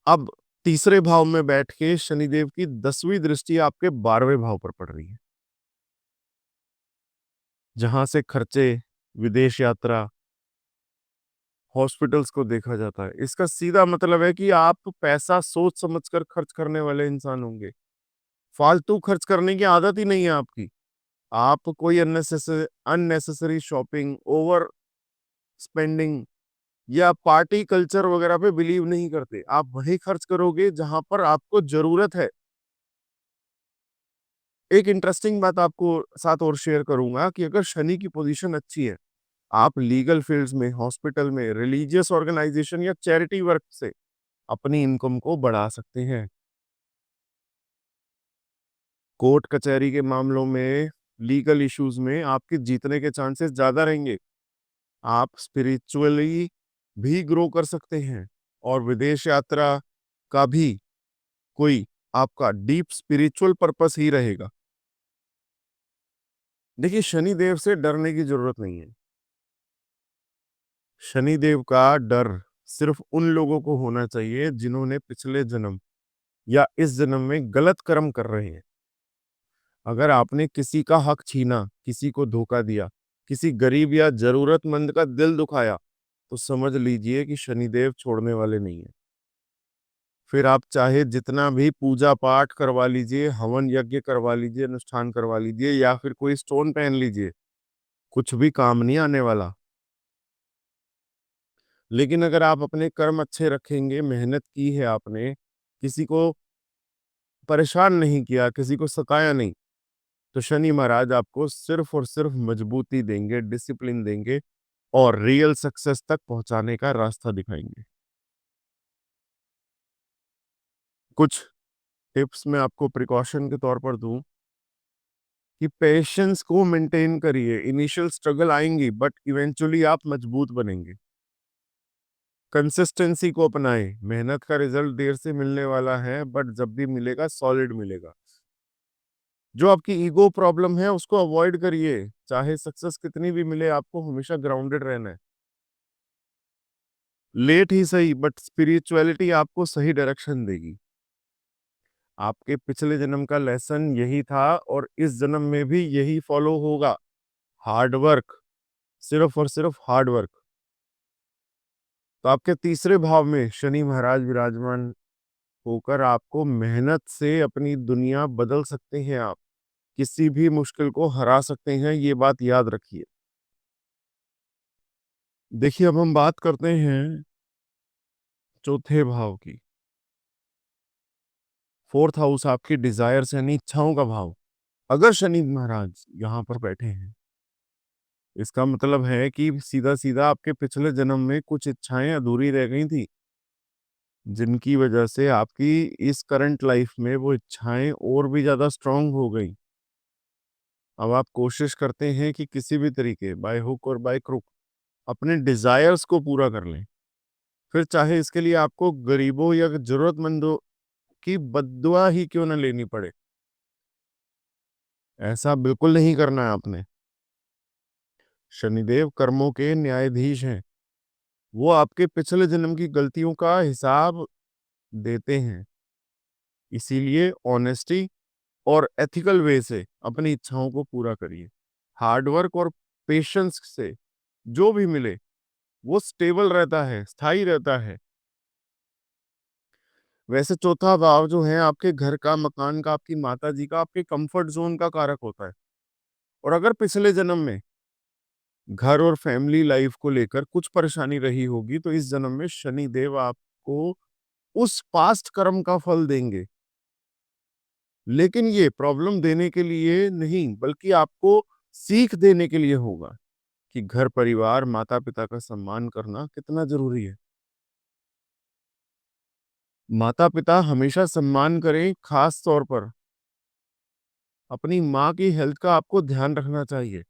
अब तीसरे भाव में बैठ के शनिदेव की 10वीं दृष्टि आपके 12वें भाव पर पड़ रही है, जहां से खर्चे, विदेश यात्रा, हॉस्पिटल्स को देखा जाता है। इसका सीधा मतलब है कि आप पैसा सोच समझकर खर्च करने वाले इंसान होंगे। फालतू खर्च करने की आदत ही नहीं है आपकी। आप कोई अननेसेसरी शॉपिंग, ओवर स्पेंडिंग या पार्टी कल्चर वगैरह पे बिलीव नहीं करते। आप वही खर्च करोगे जहां पर आपको जरूरत है। एक इंटरेस्टिंग बात आपको साथ और शेयर करूंगा कि अगर शनि की पोजीशन अच्छी है, आप लीगल फील्ड्स में, हॉस्पिटल में, रिलीजियस ऑर्गेनाइजेशन या चैरिटी वर्क से अपनी इनकम को बढ़ा सकते हैं। कोर्ट कचहरी के मामलों में, लीगल इश्यूज में आपके जीतने के चांसेस ज्यादा रहेंगे। आप स्पिरिचुअली भी ग्रो कर सकते हैं, और विदेश यात्रा का भी कोई आपका डीप स्पिरिचुअल पर्पस ही रहेगा। देखिए, शनि देव से डरने की जरूरत नहीं है। शनि देव का डर सिर्फ उन लोगों को होना चाहिए जिन्होंने पिछले जन्म या इस जन्म में गलत कर्म कर रहे हैं। अगर आपने किसी का हक छीना, किसी को धोखा दिया, किसी गरीब या जरूरतमंद का दिल दुखाया, तो समझ लीजिए कि शनिदेव छोड़ने वाले नहीं है। फिर आप चाहे जितना भी पूजा पाठ करवा लीजिए, हवन यज्ञ करवा लीजिए, अनुष्ठान करवा लीजिए या फिर कोई स्टोन पहन लीजिए, कुछ भी काम नहीं आने वाला। लेकिन अगर आप अपने कर्म अच्छे रखेंगे, मेहनत की है आपने, किसी को परेशान नहीं किया, किसी को सताया नहीं, तो शनि महाराज आपको सिर्फ और सिर्फ मजबूती देंगे, डिसिप्लिन देंगे और रियल सक्सेस तक पहुंचाने का रास्ता दिखाएंगे। कुछ टिप्स मैं आपको प्रिकॉशन के तौर पर दूं कि पेशेंस को मेंटेन करिए। इनिशियल स्ट्रगल आएंगी बट इवेंचुअली आप मजबूत बनेंगे। कंसिस्टेंसी को अपनाएं। मेहनत का रिजल्ट देर से मिलने वाला है बट जब भी मिलेगा सॉलिड मिलेगा। जो आपकी ईगो प्रॉब्लम है उसको अवॉइड करिए। चाहे सक्सेस कितनी भी मिले, आपको हमेशा ग्राउंडेड रहना है। लेट ही सही बट स्पिरिचुअलिटी आपको सही डायरेक्शन देगी। आपके पिछले जन्म का लेसन यही था और इस जन्म में भी यही फॉलो होगा। हार्ड वर्क, सिर्फ और सिर्फ हार्ड वर्क। तो आपके तीसरे भाव में शनि महाराज विराजमान होकर आपको मेहनत से अपनी दुनिया बदल सकते हैं। आप किसी भी मुश्किल को हरा सकते हैं, ये बात याद रखिए। देखिए, अब हम बात करते हैं चौथे भाव की। फोर्थ हाउस आपकी डिजायर्स यानी इच्छाओं का भाव। अगर शनि महाराज यहाँ पर बैठे हैं, इसका मतलब है कि सीधा सीधा आपके पिछले जन्म में कुछ इच्छाएं अधूरी रह गई थी, जिनकी वजह से आपकी इस करंट लाइफ में वो इच्छाएं और भी ज्यादा स्ट्रांग हो गई। अब आप कोशिश करते हैं कि किसी भी तरीके, बाय हुक और बाय क्रुक, अपने डिजायर्स को पूरा कर लें। फिर चाहे इसके लिए आपको गरीबों या जरूरतमंदों की बद्दुआ ही क्यों न लेनी पड़े, ऐसा बिल्कुल नहीं करना है आपने। शनिदेव कर्मों के न्यायाधीश हैं। वो आपके पिछले जन्म की गलतियों का हिसाब देते हैं। इसीलिए ऑनेस्टी और एथिकल वे से अपनी इच्छाओं को पूरा करिए। हार्ड वर्क और पेशेंस से जो भी मिले वो स्टेबल रहता है, स्थायी रहता है। वैसे चौथा भाव जो है आपके घर का, मकान का, आपकी माता जी का, आपके कंफर्ट जोन का कारक होता है। और अगर पिछले जन्म में घर और फैमिली लाइफ को लेकर कुछ परेशानी रही होगी, तो इस जन्म में शनि देव आपको उस पास्ट कर्म का फल देंगे। लेकिन ये प्रॉब्लम देने के लिए नहीं, बल्कि आपको सीख देने के लिए होगा कि घर परिवार, माता पिता का सम्मान करना कितना जरूरी है। माता पिता हमेशा सम्मान करें, खास तौर पर अपनी माँ की हेल्थ का आपको ध्यान रखना चाहिए,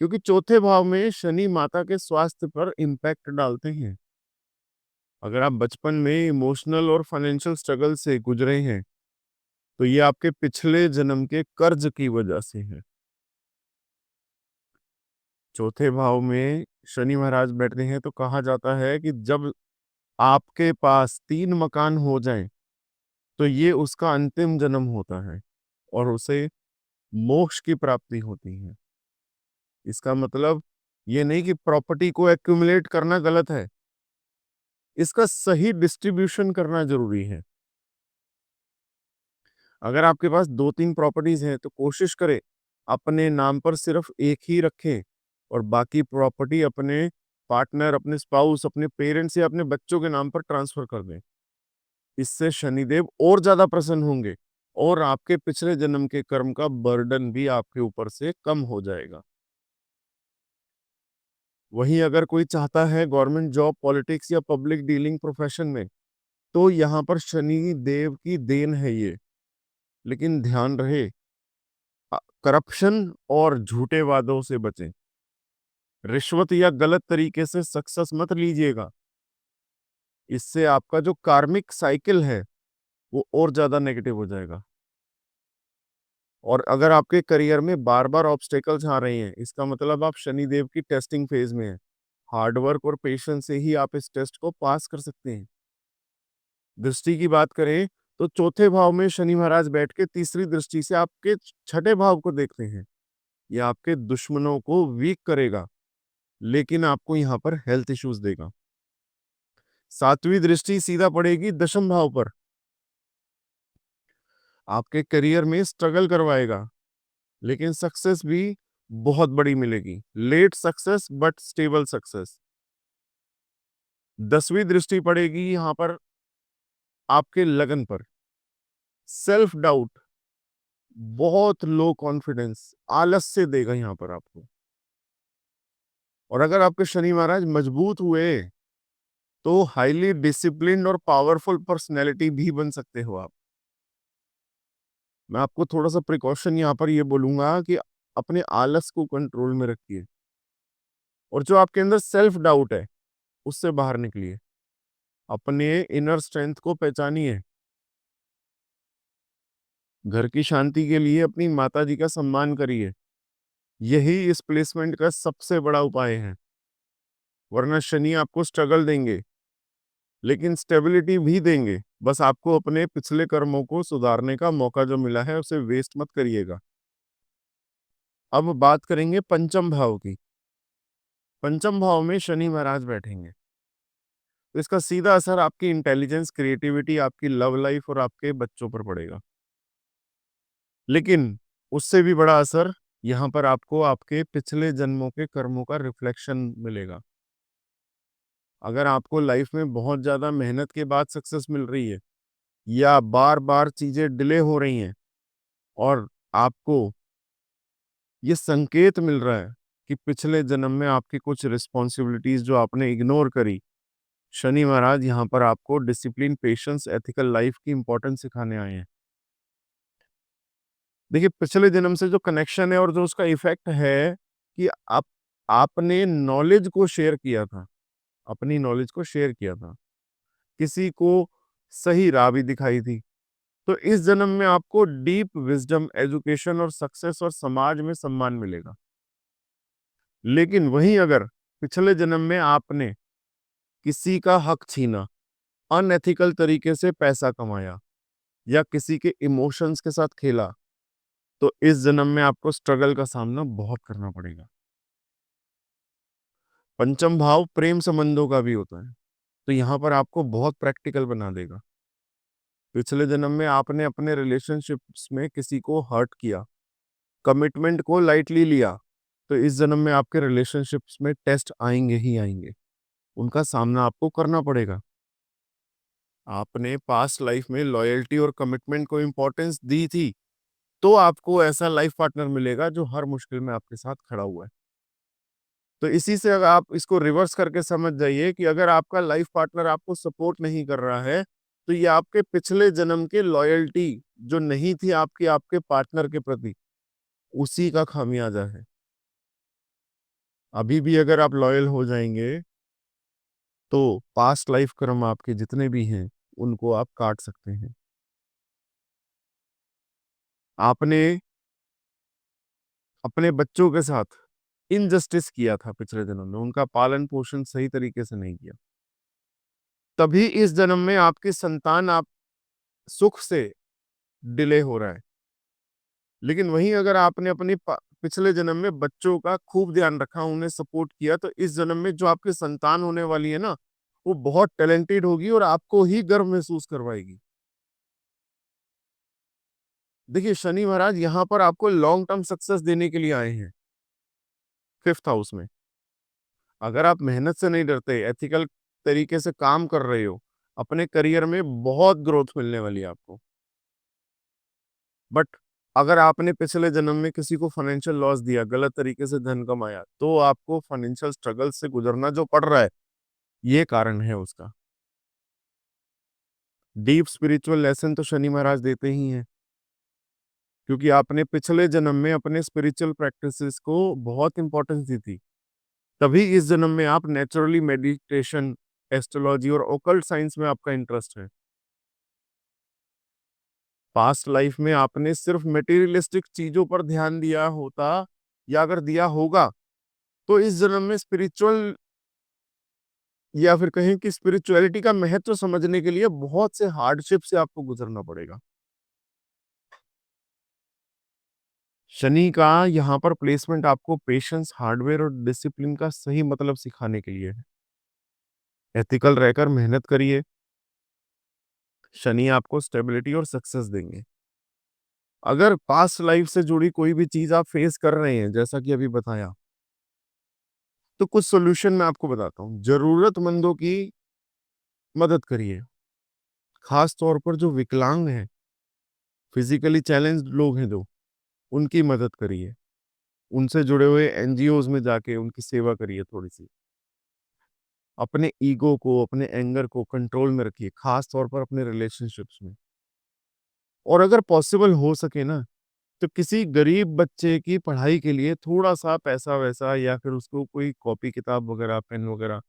क्योंकि चौथे भाव में शनि माता के स्वास्थ्य पर इम्पैक्ट डालते हैं। अगर आप बचपन में इमोशनल और फाइनेंशियल स्ट्रगल से गुजरे हैं, तो ये आपके पिछले जन्म के कर्ज की वजह से है। चौथे भाव में शनि महाराज बैठते हैं तो कहा जाता है कि जब आपके पास 3 मकान हो जाएं, तो ये उसका अंतिम जन्म होता है और उसे मोक्ष की प्राप्ति होती है। इसका मतलब ये नहीं कि प्रॉपर्टी को एक्यूमुलेट करना गलत है, इसका सही डिस्ट्रीब्यूशन करना जरूरी है। अगर आपके पास 2-3 प्रॉपर्टीज हैं तो कोशिश करें अपने नाम पर सिर्फ एक ही रखें और बाकी प्रॉपर्टी अपने पार्टनर, अपने स्पाउस, अपने पेरेंट्स या अपने बच्चों के नाम पर ट्रांसफर कर दें। इससे शनिदेव और ज्यादा प्रसन्न होंगे और आपके पिछले जन्म के कर्म का बर्डन भी आपके ऊपर से कम हो जाएगा। वहीं अगर कोई चाहता है गवर्नमेंट जॉब, पॉलिटिक्स या पब्लिक डीलिंग प्रोफेशन में, तो यहाँ पर शनि देव की देन है ये। लेकिन ध्यान रहे, करप्शन और झूठे वादों से बचें। रिश्वत या गलत तरीके से सक्सेस मत लीजिएगा। इससे आपका जो कार्मिक साइकिल है वो और ज्यादा नेगेटिव हो जाएगा। और अगर आपके करियर में बार बार ऑब्स्टेकल्स आ रहे हैं, इसका मतलब आप शनि देव की टेस्टिंग फेज में हैं। हार्ड वर्क और पेशेंस से ही आप इस टेस्ट को पास कर सकते हैं। दृष्टि की बात करें तो चौथे भाव में शनि महाराज बैठ के तीसरी दृष्टि से आपके छठे भाव को देखते हैं। ये आपके दुश्मनों को वीक करेगा, लेकिन आपको यहाँ पर हेल्थ इश्यूज देगा। सातवीं दृष्टि सीधा पड़ेगी दशम भाव पर, आपके करियर में स्ट्रगल करवाएगा, लेकिन सक्सेस भी बहुत बड़ी मिलेगी। Late success but stable success. 10वीं दृष्टि पड़ेगी यहां पर आपके लगन पर। सेल्फ डाउट, बहुत लो कॉन्फिडेंस, आलस्य देगा यहां पर आपको। और अगर आपके शनि महाराज मजबूत हुए तो हाईली डिसिप्लिन्ड और पावरफुल पर्सनैलिटी भी बन सकते हो आप। मैं आपको थोड़ा सा प्रिकॉशन यहाँ पर ये बोलूंगा कि अपने आलस को कंट्रोल में रखिए, और जो आपके अंदर सेल्फ डाउट है उससे बाहर निकलिए। अपने इनर स्ट्रेंथ को पहचानिए। घर की शांति के लिए अपनी माता जी का सम्मान करिए। यही इस प्लेसमेंट का सबसे बड़ा उपाय है। वरना शनि आपको स्ट्रगल देंगे, लेकिन स्टेबिलिटी भी देंगे। बस आपको अपने पिछले कर्मों को सुधारने का मौका जो मिला है उसे वेस्ट मत करिएगा। अब बात करेंगे पंचम भाव की। पंचम भाव में शनि महाराज बैठेंगे, तो इसका सीधा असर आपकी इंटेलिजेंस, क्रिएटिविटी, आपकी लव लाइफ और आपके बच्चों पर पड़ेगा। लेकिन उससे भी बड़ा असर यहाँ पर आपको आपके पिछले जन्मों के कर्मों का रिफ्लेक्शन मिलेगा। अगर आपको लाइफ में बहुत ज्यादा मेहनत के बाद सक्सेस मिल रही है, या बार बार चीजें डिले हो रही हैं, और आपको ये संकेत मिल रहा है कि पिछले जन्म में आपकी कुछ रिस्पॉन्सिबिलिटीज जो आपने इग्नोर करी, शनि महाराज यहाँ पर आपको डिसिप्लिन, पेशेंस, एथिकल लाइफ की इंपॉर्टेंस सिखाने आए हैं। देखिए, पिछले जन्म से जो कनेक्शन है और जो उसका इफेक्ट है कि आपने नॉलेज को शेयर किया था, अपनी नॉलेज को शेयर किया था, किसी को सही राह भी दिखाई थी। तो इस जन्म में आपको डीप विजडम, एजुकेशन और सक्सेस और समाज में सम्मान मिलेगा। लेकिन वहीं अगर पिछले जन्म में आपने किसी का हक छीना, अनएथिकल तरीके से पैसा कमाया, या किसी के इमोशंस के साथ खेला, तो इस जन्म में आपको स्ट्रगल का सामना बहुत करना पड़ेगा। पंचम भाव प्रेम संबंधों का भी होता है, तो यहाँ पर आपको बहुत प्रैक्टिकल बना देगा। पिछले जन्म में आपने अपने रिलेशनशिप्स में किसी को हर्ट किया, कमिटमेंट को लाइटली लिया, तो इस जन्म में आपके रिलेशनशिप्स में टेस्ट आएंगे ही आएंगे। उनका सामना आपको करना पड़ेगा। आपने पास्ट लाइफ में लॉयल्टी और कमिटमेंट को इंपॉर्टेंस दी थी, तो आपको ऐसा लाइफ पार्टनर मिलेगा जो हर मुश्किल में आपके साथ खड़ा हुआ है। तो इसी से अगर आप इसको रिवर्स करके समझ जाइए कि अगर आपका लाइफ पार्टनर आपको सपोर्ट नहीं कर रहा है, तो ये आपके पिछले जन्म के लॉयल्टी जो नहीं थी आपकी आपके पार्टनर के प्रति, उसी का खामियाजा है। अभी भी अगर आप लॉयल हो जाएंगे तो पास्ट लाइफ कर्म आपके जितने भी हैं उनको आप काट सकते हैं। आपने अपने बच्चों के साथ इनजस्टिस किया था पिछले जन्म में, उनका पालन पोषण सही तरीके से नहीं किया, तभी इस जन्म में आपकी संतान आप सुख से डिले हो रहा है। लेकिन वहीं अगर आपने अपनी पिछले जन्म में बच्चों का खूब ध्यान रखा, उन्हें सपोर्ट किया, तो इस जन्म में जो आपकी संतान होने वाली है ना, वो बहुत टैलेंटेड होगी और आपको ही गर्व महसूस करवाएगी। देखिए, शनि महाराज यहाँ पर आपको लॉन्ग टर्म सक्सेस देने के लिए आए हैं 5th हाउस में। अगर आप मेहनत से नहीं डरते, एथिकल तरीके से काम कर रहे हो, अपने करियर में बहुत ग्रोथ मिलने वाली है आपको। बट अगर आपने पिछले जन्म में किसी को फाइनेंशियल लॉस दिया, गलत तरीके से धन कमाया, तो आपको फाइनेंशियल स्ट्रगल से गुजरना जो पड़ रहा है, ये कारण है उसका। डीप स्पिरिचुअल लेसन तो शनि महाराज देते ही हैं, क्योंकि आपने पिछले जन्म में अपने स्पिरिचुअल प्रैक्टिसेस को बहुत इंपॉर्टेंस दी थी। तभी इस जन्म में आप नेचुरली मेडिटेशन, एस्ट्रोलॉजी और ओकल्ट साइंस में आपका इंटरेस्ट है। पास्ट लाइफ में आपने सिर्फ मटेरियलिस्टिक चीजों पर ध्यान दिया होता, या अगर दिया होगा, तो इस जन्म में स्पिरिचुअल या फिर कहें कि स्पिरिचुअलिटी का महत्व समझने के लिए बहुत से हार्डशिप से आपको गुजरना पड़ेगा। शनि का यहाँ पर प्लेसमेंट आपको पेशेंस, हार्डवेयर और डिसिप्लिन का सही मतलब सिखाने के लिए है। एथिकल रहकर मेहनत करिए, शनि आपको स्टेबिलिटी और सक्सेस देंगे। अगर पास्ट लाइफ से जुड़ी कोई भी चीज़ आप फेस कर रहे हैं, जैसा कि अभी बताया, तो कुछ सॉल्यूशन मैं आपको बताता हूँ। ज़रूरतमंदों की मदद करिए, खास तौर पर जो विकलांग हैं, फिजिकली चैलेंज्ड लोग हैं जो, उनकी मदद करिए। उनसे जुड़े हुए एनजीओज़ में जाके उनकी सेवा करिए थोड़ी-सी। अपने ईगो को, अपने एंगर को कंट्रोल में रखिए, खास तौर पर अपने रिलेशनशिप्स में। और अगर पॉसिबल हो सके ना, तो किसी गरीब बच्चे की पढ़ाई के लिए थोड़ा-सा पैसा-वैसा या फिर उसको कोई कॉपी किताब वगैरह, पेन वगैरह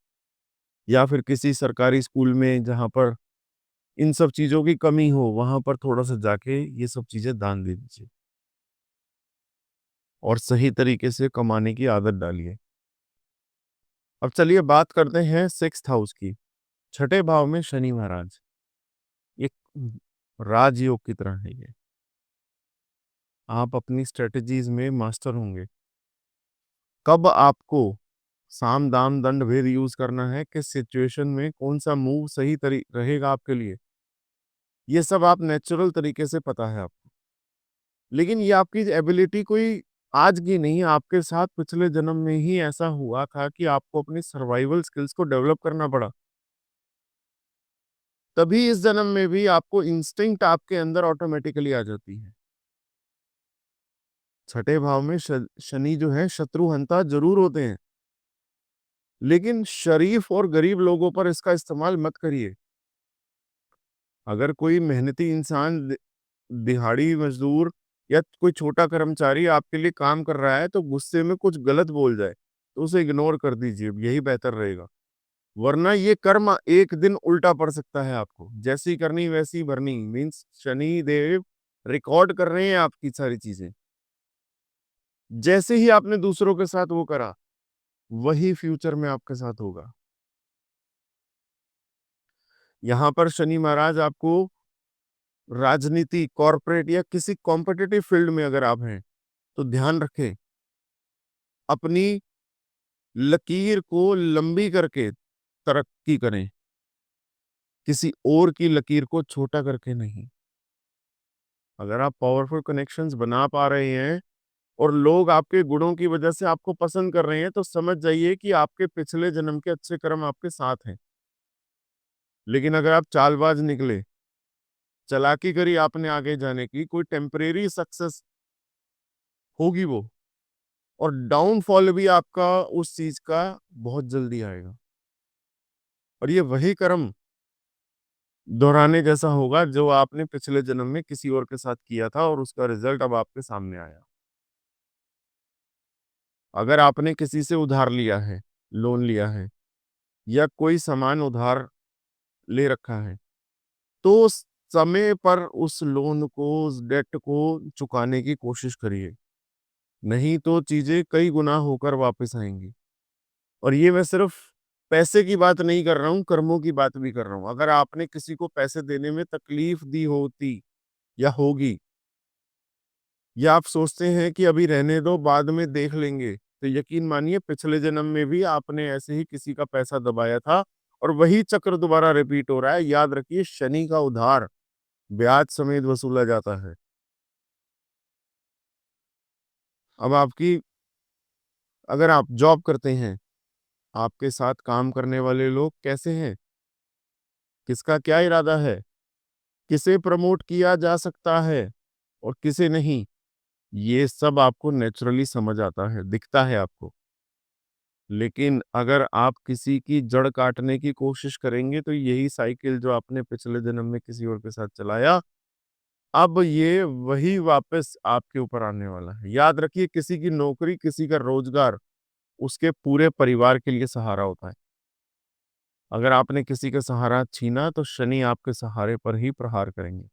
या फिर किसी सरकारी स्कूल में जहाँ पर इन सब चीज़ों की कमी हो, वहाँ पर थोड़ा-सा जाके ये सब चीज़ें दान दे दीजिए और सही तरीके से कमाने की आदत डालिए। अब चलिए बात करते हैं 6th हाउस की। छठे भाव में शनि महाराज, एक राजयोग की तरह है ये। आप अपनी स्ट्रैटेजीज़ में मास्टर होंगे। कब आपको साम, दाम, दंड, भेद यूज़ करना है, किस सिचुएशन में कौन-सा मूव सही तरी रहेगा आपके लिए, ये सब आप नेचुरल तरीके से पता है आपको। लेकिन ये आपकी एबिलिटी कोई आज की नहीं, आपके साथ पिछले जन्म में ही ऐसा हुआ था कि आपको अपनी सर्वाइवल स्किल्स को डेवलप करना पड़ा। तभी इस जन्म में भी आपको इंस्टिंक्ट आपके अंदर ऑटोमैटिकली आ जाती है। छठे भाव में शनि जो है शत्रुहंता ज़रूर होते हैं, लेकिन शरीफ और गरीब लोगों पर इसका इस्तेमाल मत करिए। अगर कोई मेहनती इंसान दिहाड़ी मज़दूर या कोई छोटा कर्मचारी आपके लिए काम कर रहा है, तो गुस्से में कुछ गलत बोल जाए, तो उसे इग्नोर कर दीजिए, यही बेहतर रहेगा। वरना ये कर्म एक दिन उल्टा पड़ सकता है आपको। जैसी करनी वैसी भरनी, मीन्स शनि देव रिकॉर्ड कर रहे हैं आपकी सारी चीज़ें। जैसे ही आपने दूसरों के साथ वो करा, वही फ्यूचर में आपके साथ होगा। यहाँ पर शनि महाराज आपको राजनीति, कॉर्पोरेट या किसी कॉम्पिटिटिव फील्ड में अगर आप हैं, तो ध्यान रखें, अपनी लकीर को लंबी करके तरक्की करें, किसी और की लकीर को छोटा करके नहीं। अगर आप पावरफुल कनेक्शंस बना पा रहे हैं और लोग आपके गुणों की वजह से आपको पसंद कर रहे हैं, तो समझ जाइए कि आपके पिछले जन्म के अच्छे कर्म आपके साथ हैं। लेकिन अगर आप चालबाज निकले, चालाकी करी आपने आगे जाने की, कोई टेम्परेरी सक्सेस होगी वो, और डाउनफॉल भी आपका उस चीज़ का बहुत जल्दी आएगा। और ये वही कर्म दोहराने जैसा होगा जो आपने पिछले जन्म में किसी और के साथ किया था और उसका रिजल्ट अब आपके सामने आया। अगर आपने किसी से उधार लिया है, लोन लिया है या कोई सामान उधार ले रखा है, तो उस समय पर उस लोन को, उस डेट को चुकाने की कोशिश करिए। नहीं तो चीज़ें कई गुना होकर वापस आएँगी। और ये मैं सिर्फ़ पैसे की बात नहीं कर रहा हूँ, कर्मों की बात भी कर रहा हूँ। अगर आपने किसी को पैसे देने में तकलीफ़ दी होती या होगी, या आप सोचते हैं कि अभी रहने दो, बाद में देख लेंगे, तो यकीन मानिए पिछले जन्म में भी आपने ऐसे ही किसी का पैसा दबाया था और वही चक्र दोबारा रिपीट हो रहा है। याद रखिए, शनि का उधार ब्याज समेत वसूला जाता है। अब आपकी अगर आप जॉब करते हैं, आपके साथ काम करने वाले लोग कैसे हैं? किसका क्या इरादा है? किसे प्रमोट किया जा सकता है और किसे नहीं? ये सब आपको नेचुरली समझ आता है, दिखता है आपको। लेकिन अगर आप किसी की जड़ काटने की कोशिश करेंगे, तो यही साइकिल जो आपने पिछले जन्म में किसी और के साथ चलाया, अब ये वही वापस आपके ऊपर आने वाला है। याद रखिए, किसी की नौकरी, किसी का रोजगार, उसके पूरे परिवार के लिए सहारा होता है। अगर आपने किसी का सहारा छीना, तो शनि आपके सहारे पर ही प्रहार करेंगे।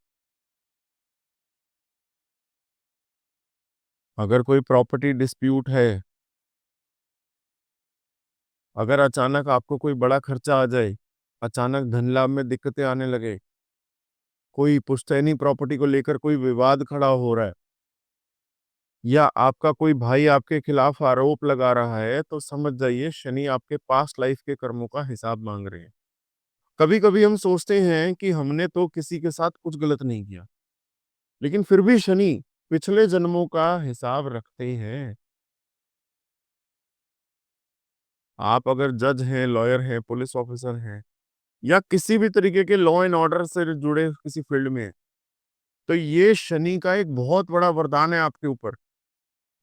अगर कोई प्रॉपर्टी डिस्प्यूट है, अगर अचानक आपको कोई बड़ा खर्चा आ जाए, अचानक धन लाभ में दिक्कतें आने लगे, कोई पुश्तैनी प्रॉपर्टी को लेकर कोई विवाद खड़ा हो रहा है या आपका कोई भाई आपके खिलाफ आरोप लगा रहा है, तो समझ जाइए शनि आपके पास्ट लाइफ के कर्मों का हिसाब माँग रहे हैं। कभी-कभी हम सोचते हैं कि हमने तो किसी के साथ कुछ गलत नहीं किया, लेकिन फिर भी शनि पिछले जन्मों का हिसाब रखते हैं। आप अगर जज हैं, लॉयर हैं, पुलिस ऑफिसर हैं या किसी भी तरीके के लॉ एंड ऑर्डर से जुड़े किसी फील्ड में हैं, तो ये शनि का एक बहुत बड़ा वरदान है आपके ऊपर।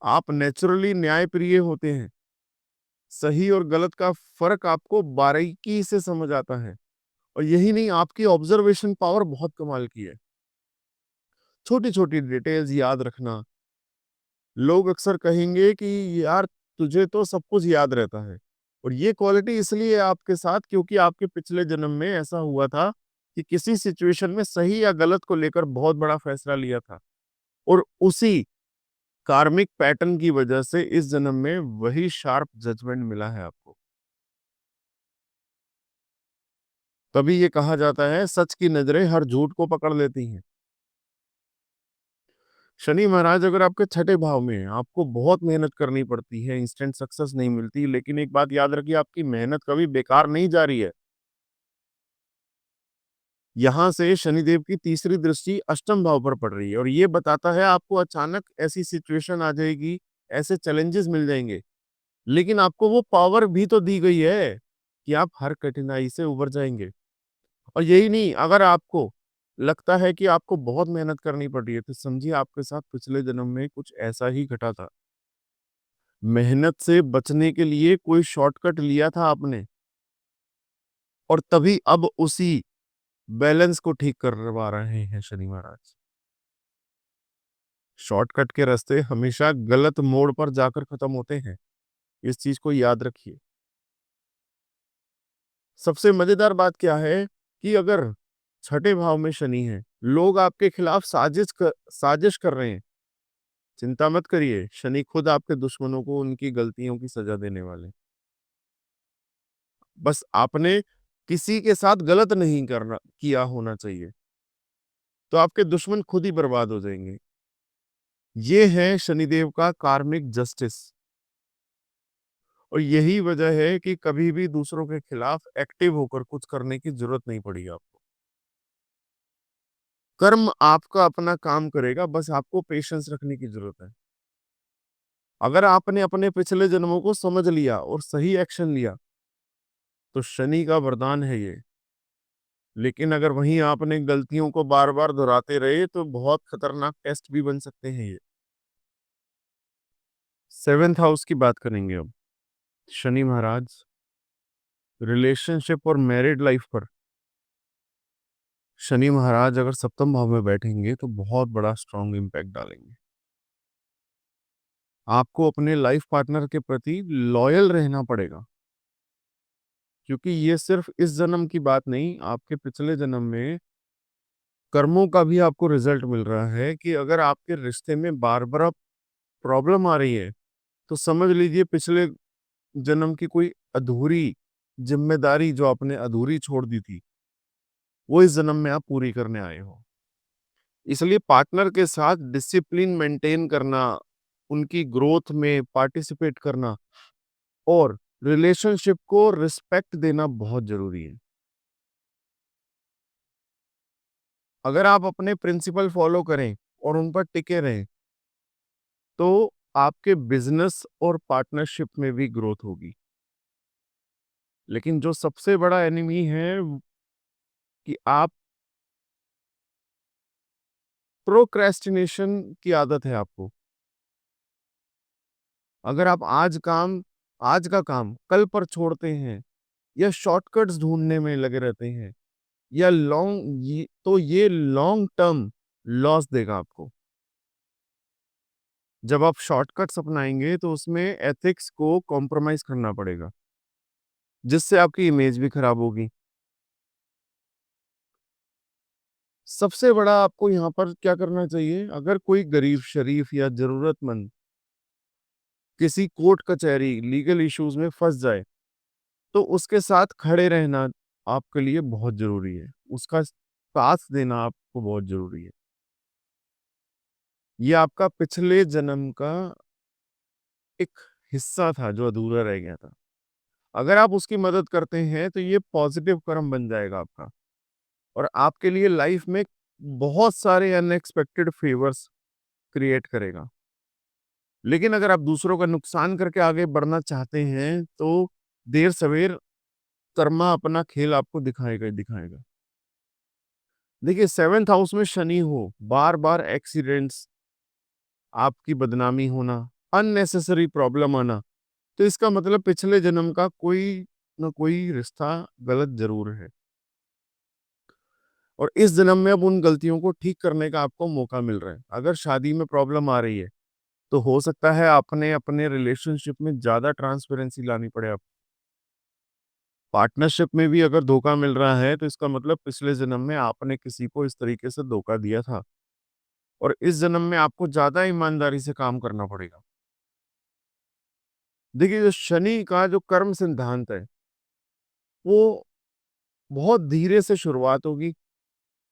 आप नेचुरली न्यायप्रिय होते हैं। सही और गलत का फ़र्क आपको बारीकी से समझ आता है और यही नहीं, आपकी ऑब्ज़र्वेशन पावर बहुत कमाल की है। छोटी-छोटी डिटेल्स याद रखना। लोग अक्सर कहेंगे कि यार तुझे तो सब कुछ याद रहता है और ये क्वालिटी इसलिए है आपके साथ क्योंकि आपके पिछले जन्म में ऐसा हुआ था कि किसी सिचुएशन में सही या गलत को लेकर बहुत बड़ा फैसला लिया था और उसी कार्मिक पैटर्न की वजह से इस जन्म में वही शार्प जजमेंट मिला है आपको। तभी ये कहा जाता है सच की नज़रें हर झूठ को पकड़ लेती हैं। शनि महाराज अगर आपके छठे भाव में हैं, आपको बहुत मेहनत करनी पड़ती है, इंस्टेंट सक्सेस नहीं मिलती, लेकिन एक बात याद रखिए आपकी मेहनत कभी बेकार नहीं जा रही है। यहाँ से शनिदेव की तीसरी दृष्टि अष्टम भाव पर पड़ रही है और ये बताता है आपको अचानक ऐसी सिचुएशन आ जाएगी, ऐसे चैलेंजेस मिल जाएँगे, लेकिन आपको वो पावर भी तो दी गई है कि आप हर कठिनाई से उबर जाएँगे। और यही नहीं, अगर आपको लगता है कि आपको बहुत मेहनत करनी पड़ रही है, तो समझिए आपके साथ पिछले जन्म में कुछ ऐसा ही घटा था। मेहनत से बचने के लिए कोई शॉर्टकट लिया था आपने और तभी अब उसी बैलेंस को ठीक करवा रहे हैं शनि महाराज। शॉर्टकट के रास्ते हमेशा गलत मोड़ पर जाकर खत्म होते हैं। इस चीज को याद रखिए। सबसे मजेदार बात क्या है कि अगर छठे भाव में शनि है, लोग आपके खिलाफ साजिश कर रहे हैं, चिंता मत करिए, शनि खुद आपके दुश्मनों को उनकी गलतियों की सजा देने वाले हैं। बस आपने किसी के साथ गलत नहीं करना किया होना चाहिए, तो आपके दुश्मन खुद ही बर्बाद हो जाएँगे। ये है शनिदेव का कार्मिक जस्टिस और यही वजह है कि कभी भी दूसरों के खिलाफ एक्टिव होकर कुछ करने की ज़रूरत नहीं पड़ी आपको। कर्म आपका अपना काम करेगा, बस आपको पेशेंस रखने की ज़रूरत है। अगर आपने अपने पिछले जन्मों को समझ लिया और सही एक्शन लिया, तो शनि का वरदान है ये। लेकिन अगर वहीं आपने गलतियों को बार-बार दोहराते रहे, तो बहुत खतरनाक टेस्ट भी बन सकते हैं ये। 7th हाउस की बात करेंगे अब। शनि महाराज रिलेशनशिप और मैरिड लाइफ पर शनि महाराज अगर सप्तम भाव में बैठेंगे, तो बहुत बड़ा स्ट्रॉन्ग इम्पैक्ट डालेंगे। आपको अपने लाइफ पार्टनर के प्रति लॉयल रहना पड़ेगा, क्योंकि ये सिर्फ इस जन्म की बात नहीं, आपके पिछले जन्म में कर्मों का भी आपको रिजल्ट मिल रहा है कि अगर आपके रिश्ते में बार-बार प्रॉब्लम आ रही है, तो समझ लीजिए पिछले जन्म की कोई अधूरी ज़िम्मेदारी जो आपने अधूरी छोड़ दी थी, वो इस जन्म में आप पूरी करने आए हो। इसलिए पार्टनर के साथ डिसिप्लिन मेंटेन करना, उनकी ग्रोथ में पार्टिसिपेट करना और रिलेशनशिप को रिस्पेक्ट देना बहुत ज़रूरी है। अगर आप अपने प्रिंसिपल फॉलो करें और उन पर टिके रहें, तो आपके बिज़नेस और पार्टनरशिप में भी ग्रोथ होगी। लेकिन जो सबसे बड़ा एनिमी है कि आप प्रोक्रेस्टिनेशन की आदत है आपको। अगर आप आज का काम कल पर छोड़ते हैं या शॉर्टकट्स ढूँढने में लगे रहते हैं या ये लॉन्ग टर्म लॉस देगा आपको। जब आप शॉर्टकट्स अपनाएँगे तो उसमें एथिक्स को कॉम्प्रोमाइज़ करना पड़ेगा, जिससे आपकी इमेज भी खराब होगी। सबसे बड़ा आपको यहाँ पर क्या करना चाहिए, अगर कोई गरीब-शरीफ या ज़रूरतमंद किसी कोर्ट कचहरी, लीगल इश्यूज़ में फँस जाए, तो उसके साथ खड़े रहना आपके लिए बहुत ज़रूरी है। उसका साथ देना आपको बहुत ज़रूरी है। ये आपका पिछले जन्म का एक हिस्सा था जो अधूरा रह गया था। अगर आप उसकी मदद करते हैं तो ये पॉज़िटिव कर्म बन जाएगा आपका और आपके लिए लाइफ़ में बहुत सारे अनएक्सपेक्टेड फेवर्स क्रिएट करेगा। लेकिन अगर आप दूसरों का नुकसान करके आगे बढ़ना चाहते हैं, तो देर-सवेर कर्मा अपना खेल आपको दिखाएगा ही दिखाएगा। देखिए 7th हाउस में शनि हो, बार-बार एक्सीडेंट्स, आपकी बदनामी होना, अननेसेसरी प्रॉब्लम आना, तो इसका मतलब पिछले जन्म का कोई न कोई रिश्ता गलत ज़रूर है। और इस जन्म में अब उन गलतियों को ठीक करने का आपको मौका मिल रहा है। अगर शादी में प्रॉब्लम आ रही है, तो हो सकता है आपने अपने रिलेशनशिप में ज़्यादा ट्रांसपेरेंसी लानी पड़े आपको। पार्टनरशिप में भी अगर धोखा मिल रहा है, तो इसका मतलब पिछले जन्म में आपने किसी को इस तरीके से धोखा दिया था और इस जन्म में आपको ज़्यादा ईमानदारी से काम करना पड़ेगा। देखिए, जो शनि का जो कर्म सिद्धांत है, वो बहुत धीरे से शुरुआत होगी,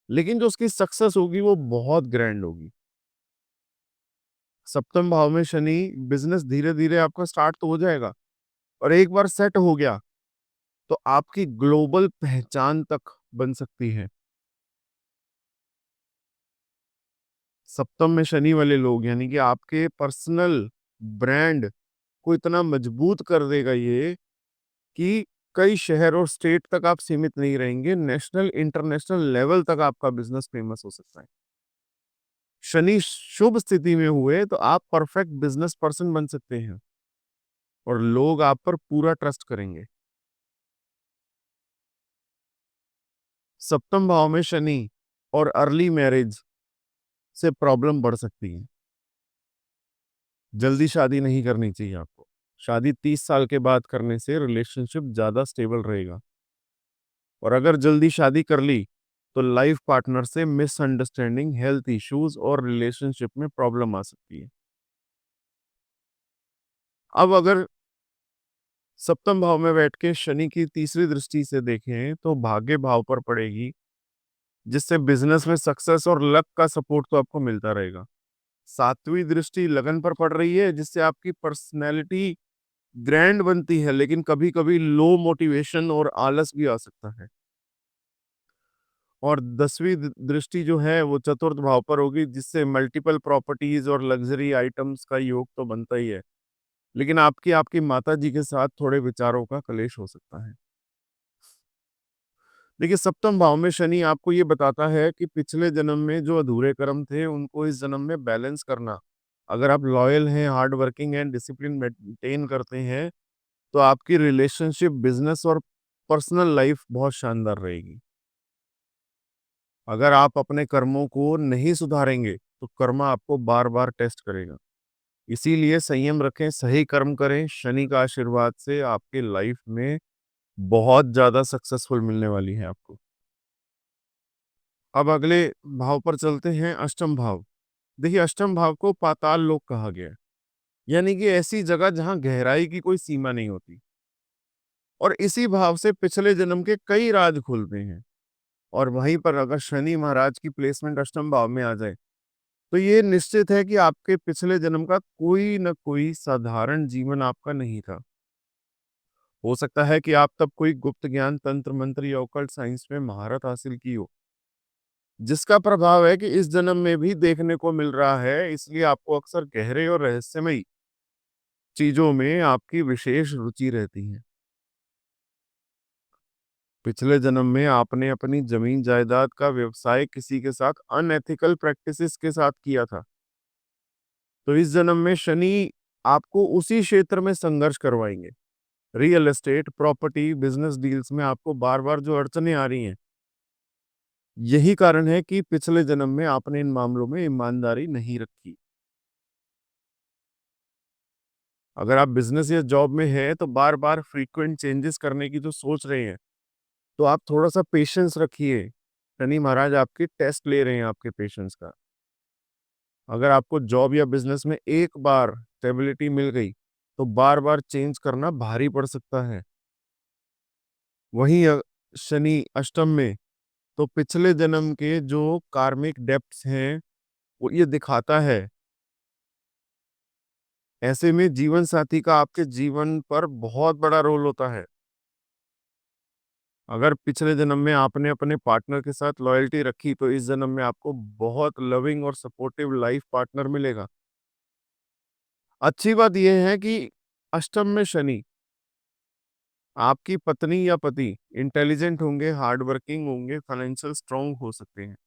लेकिन जो उसकी सक्सेस होगी, वो बहुत ग्रैंड होगी। सप्तम भाव में शनि, बिज़नेस धीरे-धीरे आपका स्टार्ट तो हो जाएगा और एक बार सेट हो गया, तो आपकी ग्लोबल पहचान तक बन सकती है। सप्तम में शनि वाले लोग यानी कि आपके पर्सनल ब्रांड को इतना मजबूत कर देगा ये कि कई शहर और स्टेट तक आप सीमित नहीं रहेंगे, नेशनल, इंटरनेशनल लेवल तक आपका बिज़नेस फेमस हो सकता है। शनि शुभ स्थिति में हुए तो आप परफेक्ट बिज़नेस पर्सन बन सकते हैं और लोग आप पर पूरा ट्रस्ट करेंगे। सप्तम भाव में शनि और अर्ली मैरिज से प्रॉब्लम बढ़ सकती है। जल्दी शादी नहीं करनी चाहिए आपको। शादी 30 साल के बाद करने से रिलेशनशिप ज़्यादा स्टेबल रहेगा और अगर जल्दी शादी कर ली, तो लाइफ पार्टनर से मिसअंडरस्टैंडिंग, हेल्थ इश्यूज़ और रिलेशनशिप में प्रॉब्लम आ सकती है। अब अगर सप्तम भाव में बैठ के शनि की तीसरी दृष्टि से देखें, तो भाग्य भाव पर पड़ेगी, जिससे बिज़नेस में सक्सेस और लक का सपोर्ट तो आपको मिलता रहेगा। सातवीं दृष्टि लगन पर पड़ रही है, जिससे आपकी पर्सनैलिटी ग्रैंड बनती है, लेकिन कभी-कभी लो मोटिवेशन और आलस भी आ सकता है। और 10वीं दृष्टि जो है वो चतुर्थ भाव पर होगी, जिससे मल्टीपल प्रॉपर्टीज और लग्जरी आइटम्स का योग तो बनता ही है। लेकिन आपकी आपकी माताजी के साथ थोड़े विचारों का क्लेश हो सकता है। देखिए, सप्तम भाव में शनि आपको ये बताता है कि पिछले जन्म में जो अधूरे कर्म थे, उनको इस जन्म में बैलेंस करना। अगर आप लॉयल हैं, हार्ड वर्किंग हैं, डिसिप्लिन मेंटेन करते हैं, तो आपकी रिलेशनशिप, बिज़नेस और पर्सनल लाइफ बहुत शानदार रहेगी। अगर आप अपने कर्मों को नहीं सुधारेंगे, तो कर्मा आपको बार-बार टेस्ट करेगा। इसीलिए संयम रखें, सही कर्म करें, शनि का आशीर्वाद से आपकी लाइफ में बहुत ज़्यादा सक्सेसफुल मिलने वाली है आपको। अब अगले भाव पर चलते हैं, अष्टम भाव। देखिए, अष्टम भाव को पाताल लोक कहा गया है, यानी कि ऐसी जगह जहाँ गहराई की कोई सीमा नहीं होती और इसी भाव से पिछले जन्म के कई राज खुलते हैं। और वहीं पर अगर शनि महाराज की प्लेसमेंट अष्टम भाव में आ जाए, तो ये निश्चित है कि आपके पिछले जन्म का कोई न कोई साधारण जीवन आपका नहीं था। हो सकता है कि आप तब कोई गुप्त ज्ञान, तंत्र मंत्र या ऑकल्ट साइंस में महारत हासिल की हो, जिसका प्रभाव है कि इस जन्म में भी देखने को मिल रहा है। इसलिए आपको अक्सर गहरे और रहस्यमयी चीजों में आपकी विशेष रुचि रहती है। पिछले जन्म में आपने अपनी जमीन जायदाद का व्यवसाय किसी के साथ अनएथिकल प्रैक्टिसेस के साथ किया था। तो इस जन्म में शनि आपको उसी क्षेत्र में संघर्ष करवाएंगे। Real estate, property, business deals में आपको बार-बार जो अड़चनें आ रही हैं, यही कारण है कि पिछले जन्म में आपने इन मामलों में ईमानदारी नहीं रखी। अगर आप बिजनेस या जॉब में हैं, तो बार-बार फ्रीक्वेंट चेंजेस करने की जो सोच रहे हैं, तो आप थोड़ा-सा पेशेंस रखिए। शनि महाराज आपकी टेस्ट ले रहे हैं आपके पेशेंस का। अगर आपको जॉब या बिजनेस में एक बार स्टेबिलिटी मिल गई, तो बार-बार चेंज करना भारी पड़ सकता है। वहीं शनि अष्टम में, तो पिछले जन्म के जो कार्मिक डेब्ट्स हैं, वो ये दिखाता है। ऐसे में जीवन साथी का आपके जीवन पर बहुत बड़ा रोल होता है। अगर पिछले जन्म में आपने अपने पार्टनर के साथ लॉयल्टी रखी, तो इस जन्म में आपको बहुत लविंग और सपोर्टिव लाइफ पार्टनर मिलेगा। अच्छी बात ये है कि अष्टम में शनि, आपकी पत्नी या पति इंटेलिजेंट होंगे, हार्ड वर्किंग होंगे, फाइनेंशियल स्ट्रांग हो सकते हैं,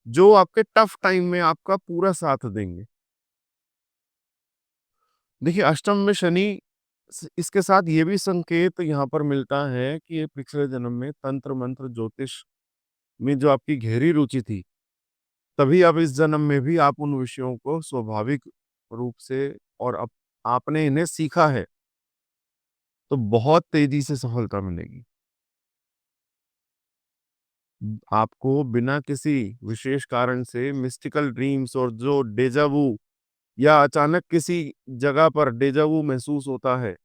जो आपके टफ टाइम में आपका पूरा साथ देंगे। देखिए, अष्टम में शनि इसके साथ ये भी संकेत यहाँ पर मिलता है कि ये पिछले जन्म में तंत्र मंत्र ज्योतिष में जो आपकी गहरी रुचि थी, तभी अब इस जन्म में भी आप उन विषयों को स्वाभाविक रूप से और अब आपने इन्हें सीखा है, तो बहुत तेजी से सफलता मिलेगी। आपको बिना किसी विशेष कारण से मिस्टिकल ड्रीम्स और जो डेजा वू या अचानक किसी जगह पर डेजा वू महसूस होता है,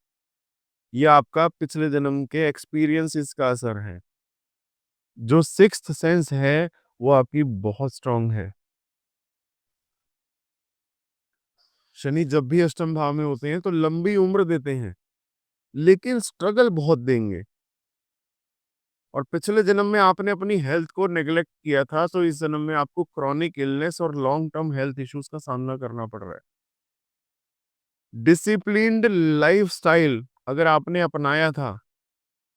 ये आपका पिछले जन्म के एक्सपीरियंसेस का असर है। जो सिक्स्थ सेंस है, वो आपकी बहुत स्ट्रांग है। शनि जब भी अष्टम भाव में होते हैं, तो लंबी उम्र देते हैं, लेकिन स्ट्रगल बहुत देंगे। और पिछले जन्म में आपने अपनी हेल्थ को नेग्लेक्ट किया था, तो इस जन्म में आपको क्रॉनिक इलनेस और लॉन्ग टर्म हेल्थ इश्यूज का सामना करना पड़ रहा है। डिसिप्लिन्ड लाइफस्टाइल अगर आपने अपनाया था,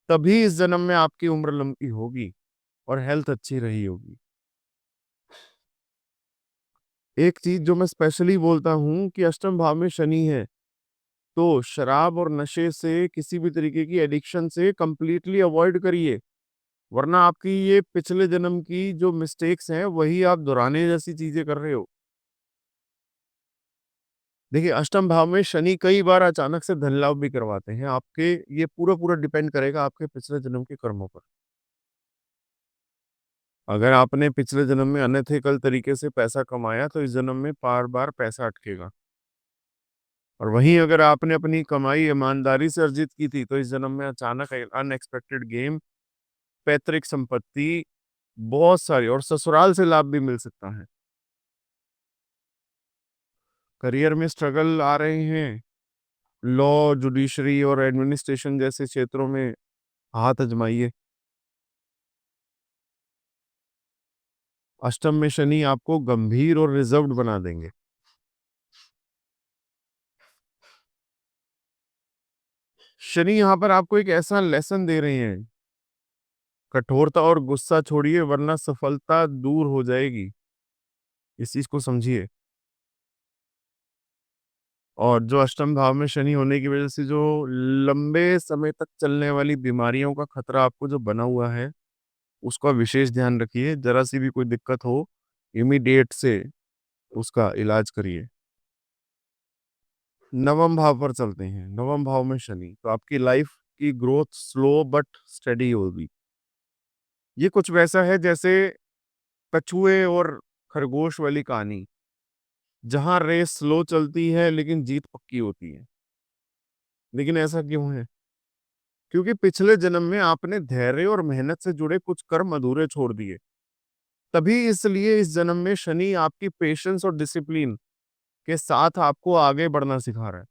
तभी इस जन्म में आपकी उम्र लंबी होगी और हेल्थ अच्छी रही होगी। एक चीज जो मैं स्पेशली बोलता हूँ कि अष्टम भाव में शनि है, तो शराब और नशे से, किसी भी तरीके की एडिक्शन से कंप्लीटली अवॉइड करिए, वरना आपकी ये पिछले जन्म की जो मिस्टेक्स हैं, वही आप दोहराने जैसी चीजें कर रहे हो। देखिए, अष्टम भाव में शनि कई बार अचानक से धन लाभ भी करवाते हैं आपके, ये पूरा-पूरा डिपेंड करेगा आपके पिछले जन्म के कर्मों पर। अगर आपने पिछले जन्म में अनएथिकल तरीके से पैसा कमाया, तो इस जन्म में बार-बार पैसा अटकेगा। और वहीं अगर आपने अपनी कमाई ईमानदारी से अर्जित की थी, तो इस जन्म में अचानक अनएक्सपेक्टेड गेम, पैतृक संपत्ति, बहुत सारी और ससुराल से लाभ भी मिल सकता है। करियर में स्ट्रगल आ रहे हैं, लॉ, जुडिशरी और एडमिनिस्ट्रेशन जैसे क्षेत्रों में हाथ आजमाइए। अष्टम में शनि आपको गंभीर और रिजर्व्ड बना देंगे। शनि यहाँ पर आपको एक ऐसा लेसन दे रहे हैं, कठोरता और गुस्सा छोड़िए, वरना सफलता दूर हो जाएगी। इस चीज को समझिए। और जो अष्टम भाव में शनि होने की वजह से जो लंबे समय तक चलने वाली बीमारियों का खतरा आपको जो बना हुआ है, उसका विशेष ध्यान रखिए। जरा सी भी कोई दिक्कत हो, इमीडिएट से उसका इलाज करिए। नवम भाव पर चलते हैं। नवम भाव में शनि, तो आपकी लाइफ की ग्रोथ स्लो बट स्टेडी होगी। ये कुछ वैसा है जैसे कछुए और खरगोश वाली कहानी, जहां रेस स्लो चलती है लेकिन जीत पक्की होती है। लेकिन ऐसा क्यों है? क्योंकि पिछले जन्म में आपने धैर्य और मेहनत से जुड़े कुछ कर्म अधूरे छोड़ दिए। तभी इसलिए इस जन्म में शनि आपकी पेशेंस और डिसिप्लिन के साथ आपको आगे बढ़ना सिखा रहा है।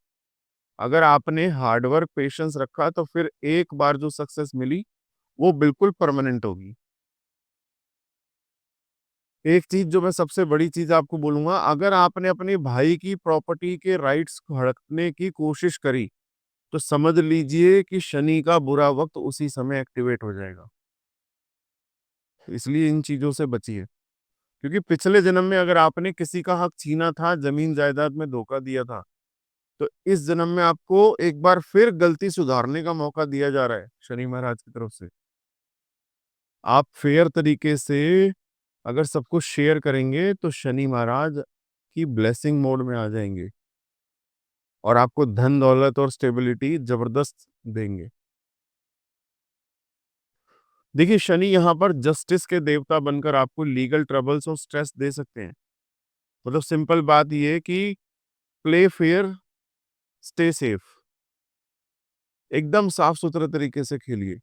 अगर आपने हार्डवर्क, पेशेंस रखा, तो फिर एक बार जो सक्सेस मिली, वो बिल्कुल परमानेंट होगी। एक चीज जो मैं सबसे बड़ी चीज आपको बोलूंगा, अगर आपने अपने भाई की प्रॉपर्टी के राइट्स को हड़पने की कोशिश करी, तो समझ लीजिए कि शनि का बुरा वक्त उसी समय एक्टिवेट हो जाएगा। इसलिए इन चीजों से बचिए। क्योंकि पिछले जन्म में अगर आपने किसी का हक छीना था, जमीन जायदाद में धोखा दिया था, तो इस जन्म में आपको एक बार फिर गलती सुधारने का मौका दिया जा रहा है शनि महाराज की तरफ से। आप फेयर तरीके से अगर सब कुछ शेयर करेंगे, तो शनि महाराज की ब्लेसिंग मोड में आ जाएंगे और आपको धन दौलत और स्टेबिलिटी जबरदस्त देंगे। देखिए, शनि यहाँ पर जस्टिस के देवता बनकर आपको लीगल ट्रबल्स और स्ट्रेस दे सकते हैं। मतलब सिंपल बात ये है कि प्ले फेयर, स्टे सेफ। एकदम साफ सुथरे तरीके से खेलिए।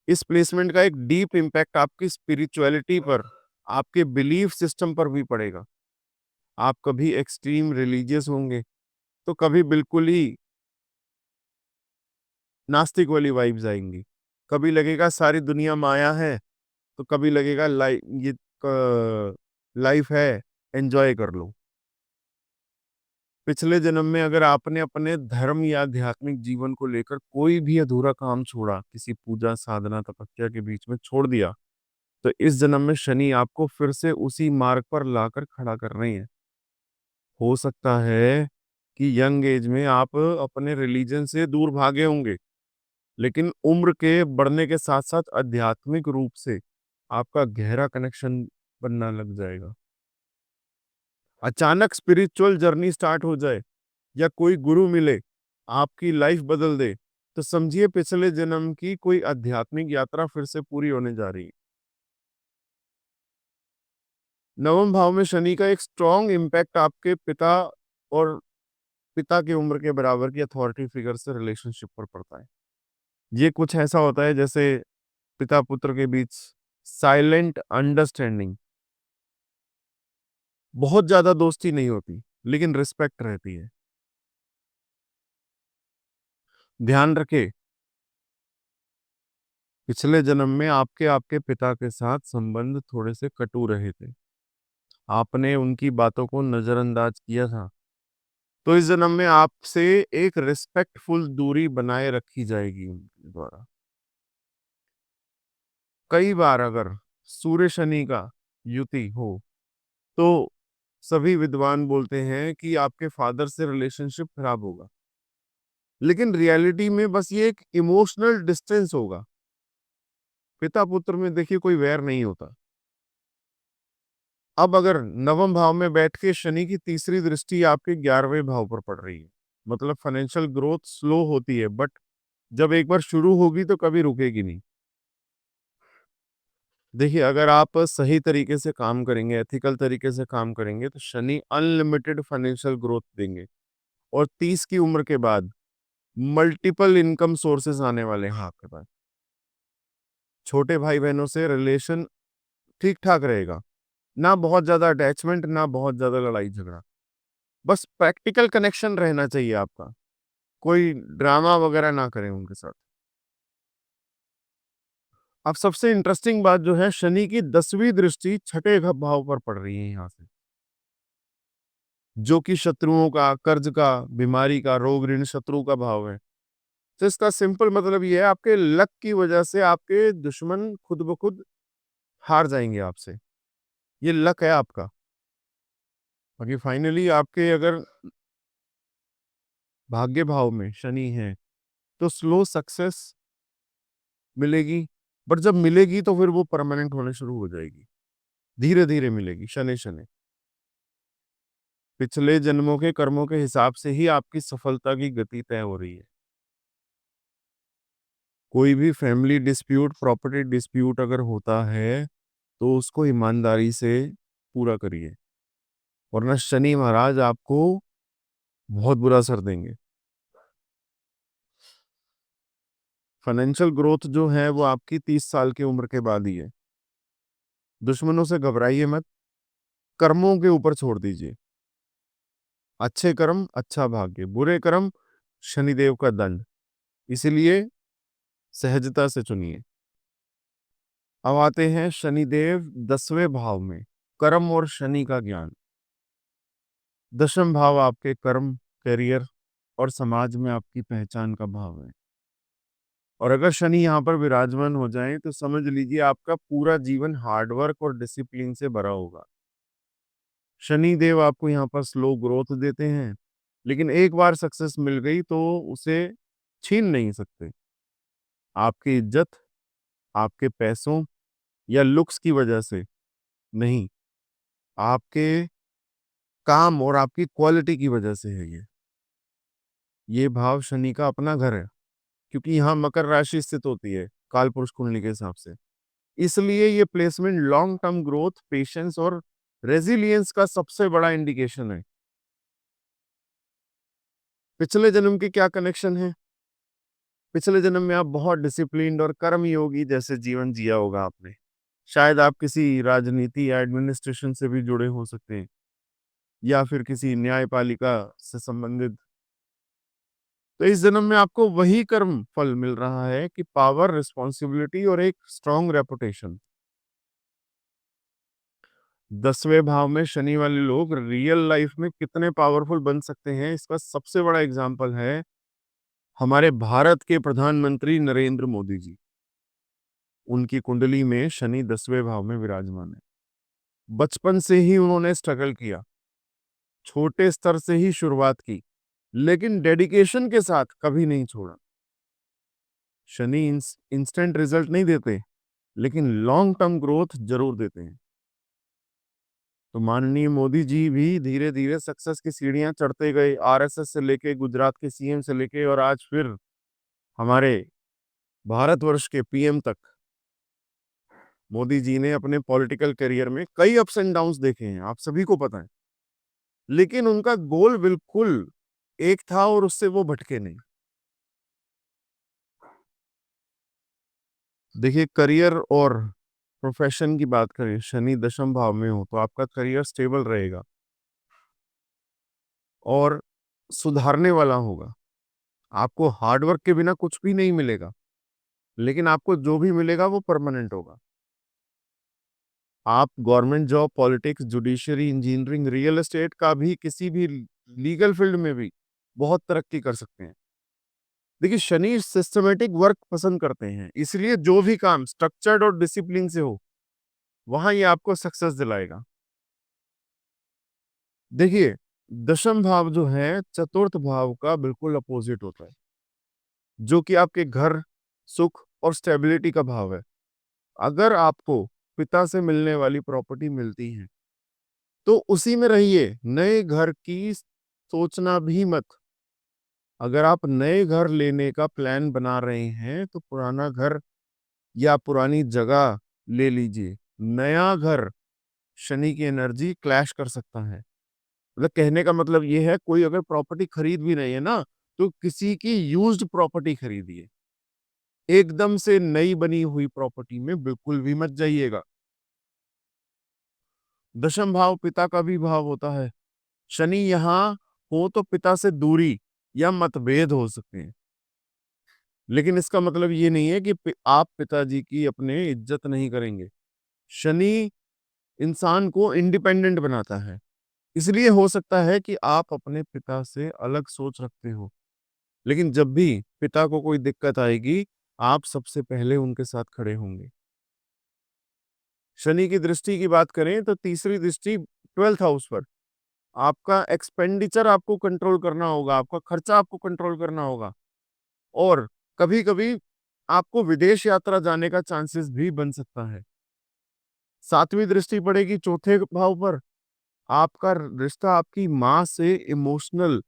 इस प्लेसमेंट का एक डीप इम्पैक्ट आपकी स्पिरिचुअलिटी पर, आपके बिलीफ सिस्टम पर भी पड़ेगा। आप कभी एक्सट्रीम रिलीजियस होंगे, तो कभी बिल्कुल ही नास्तिक वाली वाइब्स आएँगी। कभी लगेगा सारी दुनिया माया है, तो कभी लगेगा लाइफ है, एन्जॉय कर लो। पिछले जन्म में अगर आपने अपने धर्म या आध्यात्मिक जीवन को लेकर कोई भी अधूरा काम छोड़ा, किसी पूजा, साधना, तपस्या के बीच में छोड़ दिया, तो इस जन्म में शनि आपको फिर से उसी मार्ग पर लाकर खड़ा कर रहे हैं। हो सकता है कि यंग एज में आप अपने रिलीजन से दूर भागे होंगे, लेकिन उम्र के बढ़ने के साथ-साथ आध्यात्मिक रूप से आपका गहरा कनेक्शन बनना लग जाएगा। अचानक स्पिरिचुअल जर्नी स्टार्ट हो जाए या कोई गुरु मिले, आपकी लाइफ बदल दे, तो समझिए पिछले जन्म की कोई आध्यात्मिक यात्रा फिर से पूरी होने जा रही है। नवम भाव में शनि का एक स्ट्रॉन्ग इम्पैक्ट आपके पिता और पिता की उम्र के बराबर की अथॉरिटी फिगर से रिलेशनशिप पर पड़ता है। ये कुछ ऐसा होता है जैसे पिता-पुत्र के बीच साइलेंट अंडरस्टैंडिंग, बहुत ज़्यादा दोस्ती नहीं होती, लेकिन रिस्पेक्ट रहती है। ध्यान रखें, पिछले जन्म में आपके आपके पिता के साथ संबंध थोड़े से कटु रहे थे। आपने उनकी बातों को नज़रअंदाज किया था। तो इस जन्म में आपसे एक रिस्पेक्टफुल दूरी बनाए रखी जाएगी उनके द्वारा। कई बार अगर सूर्य शनि का युति हो, तो सभी विद्वान बोलते हैं कि आपके फादर से रिलेशनशिप खराब होगा। लेकिन रियलिटी में बस ये एक इमोशनल डिस्टेंस होगा। पिता-पुत्र में देखिए कोई वैर नहीं होता। अब अगर नवम भाव में बैठ के शनि की तीसरी दृष्टि आपके 11वें भाव पर पड़ रही है, मतलब फाइनेंशियल ग्रोथ स्लो होती है, बट जब एक बार शुरू होगी तो कभी रुकेगी नहीं। देखिए, अगर आप सही तरीके से काम करेंगे, एथिकल तरीके से काम करेंगे, तो शनि अनलिमिटेड फाइनेंशियल ग्रोथ देंगे और 30 की उम्र के बाद मल्टीपल इनकम सोर्सेस आने वाले हैं आपके पास। छोटे भाई-बहनों से रिलेशन ठीक-ठाक रहेगा। ना बहुत ज़्यादा अटैचमेंट, ना बहुत ज़्यादा लड़ाई-झगड़ा। बस प्रैक्टिकल कनेक्शन रहना चाहिए आपका। कोई ड्रामा वगैरह ना करें उनके साथ। अब सबसे इंटरेस्टिंग बात जो है, शनि की 10वीं दृष्टि छठे भाव पर पड़ रही है यहाँ से, जो कि शत्रुओं का, कर्ज का, बीमारी का, रोग ऋण शत्रु का भाव है। तो इसका सिंपल मतलब ये है, आपके लक की वजह से आपके दुश्मन खुद ब खुद हार जाएंगे आपसे। ये लक है आपका। बाकी फाइनली आपके अगर भाग्य भाव में शनि है, तो स्लो सक्सेस मिलेगी, बट जब मिलेगी तो फिर वो परमानेंट होने शुरू हो जाएगी। धीरे-धीरे मिलेगी, शनि-शनि। पिछले जन्मों के कर्मों के हिसाब से ही आपकी सफलता की गति तय हो रही है। कोई भी फैमिली डिस्प्यूट, प्रॉपर्टी डिस्प्यूट अगर होता है, तो उसको ईमानदारी से पूरा करिए, वरना शनि महाराज आपको बहुत बुरा असर देंगे। फाइनेंशियल ग्रोथ जो है वो आपकी 30 साल की उम्र के बाद ही है। दुश्मनों से घबराइए मत, कर्मों के ऊपर छोड़ दीजिए। अच्छे कर्म, अच्छा भाग्य, बुरे कर्म, शनिदेव का दंड। इसीलिए सहजता से चुनिए। अब आते हैं शनिदेव 10वें भाव में, कर्म और शनि का ज्ञान। दशम भाव आपके कर्म, करियर और समाज में आपकी पहचान का भाव है। और अगर शनि यहाँ पर विराजमान हो जाए, तो समझ लीजिए आपका पूरा जीवन हार्डवर्क और डिसिप्लिन से भरा होगा। शनि देव आपको यहाँ पर स्लो ग्रोथ देते हैं, लेकिन एक बार सक्सेस मिल गई तो उसे छीन नहीं सकते। आपकी इज्जत, आपके पैसों या लुक्स की वजह से नहीं, आपके काम और आपकी क्वालिटी की वजह से है ये। ये भाव शनि का अपना घर है, क्योंकि यहाँ मकर राशि स्थित होती है, कालपुरुष कुंडली के हिसाब से। इसलिए ये placement long term growth, patience और रेजिलियंस का सबसे बड़ा इंडिकेशन है। पिछले जन्म के क्या कनेक्शन है? पिछले जन्म में आप बहुत डिसिप्लिन्ड और कर्मयोगी जैसे जीवन जिया होगा आपने। शायद आप किसी राजनीति या एडमिनिस्ट्रेशन से भी जुड़े हो सकते हैं या फिर किसी न्यायपालिका से संबंधित। तो इस जन्म में आपको वही कर्म फल मिल रहा है कि पावर, रिस्पॉन्सिबिलिटी और एक स्ट्रॉन्ग रेपुटेशन। 10वें भाव में शनि वाले लोग रियल लाइफ में कितने पावरफुल बन सकते हैं, इसका सबसे बड़ा एग्जाम्पल है हमारे भारत के प्रधानमंत्री नरेंद्र मोदी जी। उनकी कुंडली में शनि 10वें भाव में विराजमान है। बचपन से ही उन्होंने स्ट्रगल किया, छोटे स्तर से ही शुरुआत की, लेकिन डेडिकेशन के साथ कभी नहीं छोड़ा। शनि इंस्टेंट रिजल्ट नहीं देते, लेकिन लॉन्ग टर्म ग्रोथ जरूर देते हैं। तो माननीय मोदी जी भी धीरे धीरे सक्सेस की सीढ़ियां चढ़ते गए, आरएसएस से लेके, गुजरात के सीएम से लेके, और आज फिर हमारे भारतवर्ष के पीएम तक। मोदी जी ने अपने पॉलिटिकल करियर में कई अप्स एंड डाउन्स देखे हैं, आप सभी को पता है, लेकिन उनका गोल बिल्कुल एक था और उससे वो भटके नहीं। देखिए, करियर और प्रोफेशन की बात करें, शनि दशम भाव में हो तो आपका करियर स्टेबल रहेगा और सुधारने वाला होगा। आपको हार्डवर्क के बिना कुछ भी नहीं मिलेगा, लेकिन आपको जो भी मिलेगा वो परमानेंट होगा। आप government job, politics, judiciary, engineering, real estate का भी, किसी भी लीगल फील्ड में भी बहुत तरक्की कर सकते हैं। देखिए, शनि सिस्टमेटिक वर्क पसंद करते हैं, इसलिए जो भी काम स्ट्रक्चर्ड और डिसिप्लिन से हो, वहां ये आपको सक्सेस दिलाएगा। देखिए, दशम भाव जो है चतुर्थ भाव का बिल्कुल अपोजिट होता है, जो कि आपके घर, सुख और स्टेबिलिटी का भाव है। अगर आपको पिता से मिलने वाली प्रॉपर्टी मिलती है, तो उसी में रहिए, नए घर की सोचना भी मत। अगर आप नए घर लेने का प्लान बना रहे हैं, तो पुराना घर या पुरानी जगह ले लीजिए। नया घर शनि की एनर्जी क्लैश कर सकता है। मतलब कहने का मतलब ये है, कोई अगर प्रॉपर्टी खरीद भी रही है ना, तो किसी की यूज्ड प्रॉपर्टी खरीदिए। एकदम से नई बनी हुई प्रॉपर्टी में बिल्कुल भी मत जाइएगा। दशम भाव पिता का भी भाव होता है। शनि यहाँ हो तो पिता से दूरी या मतभेद हो सकते हैं, लेकिन इसका मतलब ये नहीं है कि आप पिताजी की अपने इज्जत नहीं करेंगे। शनि इंसान को इंडिपेंडेंट बनाता है, इसलिए हो सकता है कि आप अपने पिता से अलग सोच रखते हो, लेकिन जब भी पिता को कोई दिक्कत आएगी, आप सबसे पहले उनके साथ खड़े होंगे। शनि की दृष्टि की बात करें तो तीसरी दृष्टि 12th हाउस पर। आपका एक्सपेंडिचर आपको कंट्रोल करना होगा, आपका खर्चा आपको कंट्रोल करना होगा, और कभी-कभी आपको विदेश यात्रा जाने का चांसेस भी बन सकता है। सातवीं दृष्टि पड़ेगी चौथे भाव पर। आपका रिश्ता आपकी माँ से इमोशनल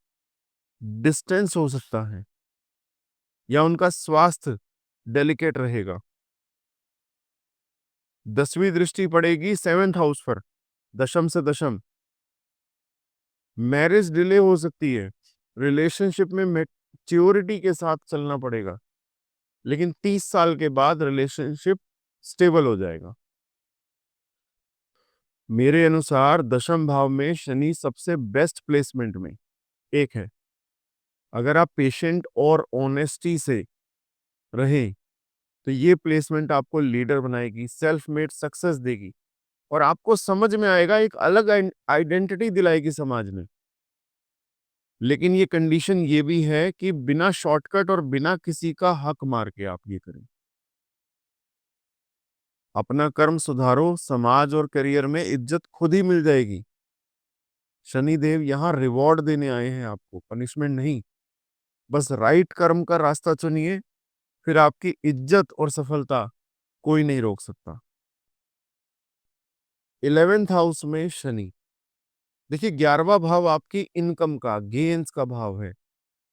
डिस्टेंस हो सकता है, या उनका स्वास्थ्य डेलिकेट रहेगा। 10वीं दृष्टि पड़ेगी 7th हाउस पर, दशम से दशम। मैरिज डिले हो सकती है, रिलेशनशिप में मैच्योरिटी के साथ चलना पड़ेगा, लेकिन 30 साल के बाद रिलेशनशिप स्टेबल हो जाएगा। मेरे अनुसार दशम भाव में शनि सबसे बेस्ट प्लेसमेंट में एक है। अगर आप पेशेंट और ऑनेस्टी से रहें, तो ये प्लेसमेंट आपको लीडर बनाएगी, सेल्फ मेड सक्सेस देगी, और आपको समझ में आएगा, एक अलग आइडेंटिटी दिलाएगी समाज में। लेकिन ये कंडीशन ये भी है कि बिना शॉर्टकट और बिना किसी का हक मार के आप ये करें। अपना कर्म सुधारो, समाज और करियर में इज्जत खुद ही मिल जाएगी। शनिदेव यहाँ रिवॉर्ड देने आए हैं आपको, पनिशमेंट नहीं। बस राइट कर्म का रास्ता चुनिए, फिर आपकी इज्जत और सफलता कोई नहीं रोक सकता। 11th हाउस में शनि। देखिए, 11वां भाव आपकी इनकम का, गेन्स का भाव है।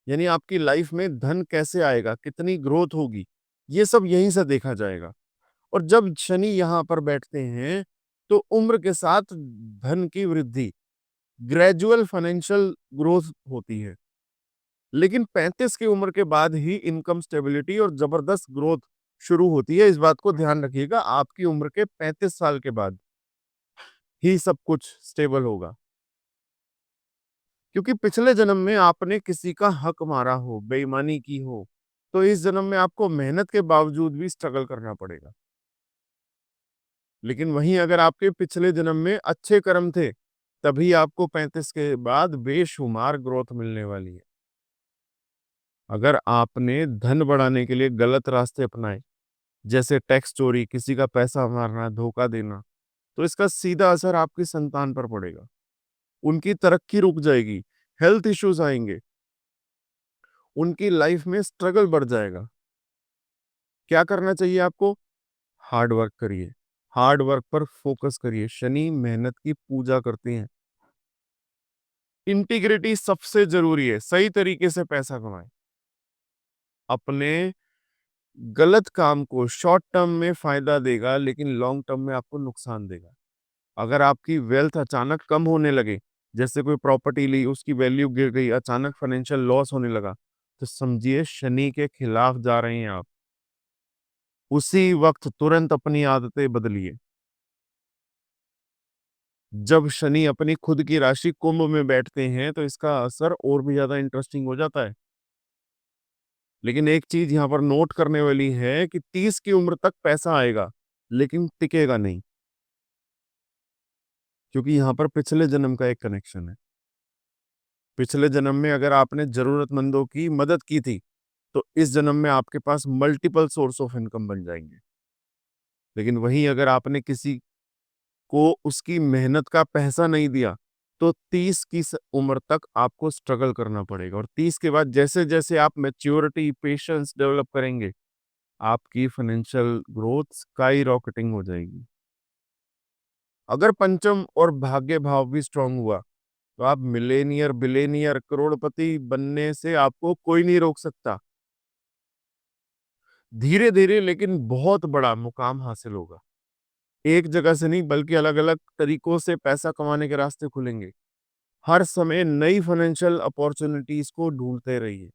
यानी आपकी लाइफ में धन कैसे आएगा, कितनी ग्रोथ होगी, ये सब यहीं से देखा जाएगा। और जब शनि यहाँ पर बैठते हैं, तो उम्र के साथ धन की वृद्धि, ग्रेजुअल फाइनेंशियल ग्रोथ होती है। लेकिन 35 की उम्र के बाद ही इनकम स्टेबिलिटी और जबरदस्त ग्रोथ शुरू होती है। इस बात को ध्यान रखिएगा, आपकी उम्र के 35 साल के बाद ही सब कुछ स्टेबल होगा। क्योंकि पिछले जन्म में आपने किसी का हक मारा हो, बेईमानी की हो, तो इस जन्म में आपको मेहनत के बावजूद भी स्ट्रगल करना पड़ेगा। लेकिन वहीं अगर आपके पिछले जन्म में अच्छे कर्म थे, तभी आपको 35 के बाद बेशुमार ग्रोथ मिलने वाली है। अगर आपने धन बढ़ाने के लिए गलत रास्ते अपनाए, जैसे टैक्स चोरी, किसी का पैसा मारना, धोखा देना, तो इसका सीधा असर आपकी संतान पर पड़ेगा। उनकी तरक्की रुक जाएगी, हेल्थ इश्यूज आएंगे, उनकी लाइफ में स्ट्रगल बढ़ जाएगा। क्या करना चाहिए आपको? हार्ड वर्क करिए, हार्ड वर्क पर फोकस करिए। शनि मेहनत की पूजा करते हैं। इंटीग्रिटी सबसे जरूरी है, सही तरीके से पैसा कमाएं। अपने गलत काम को शॉर्ट टर्म में फायदा देगा, लेकिन लॉन्ग टर्म में आपको नुकसान देगा। अगर आपकी वेल्थ अचानक कम होने लगे, जैसे कोई प्रॉपर्टी ली, उसकी वैल्यू गिर गई, अचानक फाइनेंशियल लॉस होने लगा, तो समझिए शनि के खिलाफ जा रहे हैं आप। उसी वक्त तुरंत अपनी आदतें बदलिए। जब शनि अपनी खुद की राशि कुंभ में बैठते हैं, तो इसका असर और भी ज्यादा इंटरेस्टिंग हो जाता है। लेकिन एक चीज यहाँ पर नोट करने वाली है कि 30 की उम्र तक पैसा आएगा, लेकिन टिकेगा नहीं, क्योंकि यहाँ पर पिछले जन्म का एक कनेक्शन है। पिछले जन्म में अगर आपने जरूरतमंदों की मदद की थी, तो इस जन्म में आपके पास मल्टीपल सोर्स ऑफ इनकम बन जाएंगे। लेकिन वहीं अगर आपने किसी को उसकी मेहनत का पैसा नहीं दिया, तो 30 की उम्र तक आपको स्ट्रगल करना पड़ेगा। और 30 के बाद जैसे जैसे आप मैच्योरिटी, पेशेंस डेवलप करेंगे, आपकी फाइनेंशियल ग्रोथ स्काई रॉकेटिंग हो जाएगी। अगर पंचम और भाग्य भाव भी स्ट्रांग हुआ, तो आप मिलेनियर, बिलेनियर, करोड़पति बनने से आपको कोई नहीं रोक सकता। धीरे धीरे लेकिन बहुत बड़ा मुकाम हासिल होगा। एक जगह से नहीं, बल्कि अलग अलग तरीकों से पैसा कमाने के रास्ते खुलेंगे। हर समय नई फाइनेंशियल अपॉर्चुनिटीज को ढूंढते रहिए।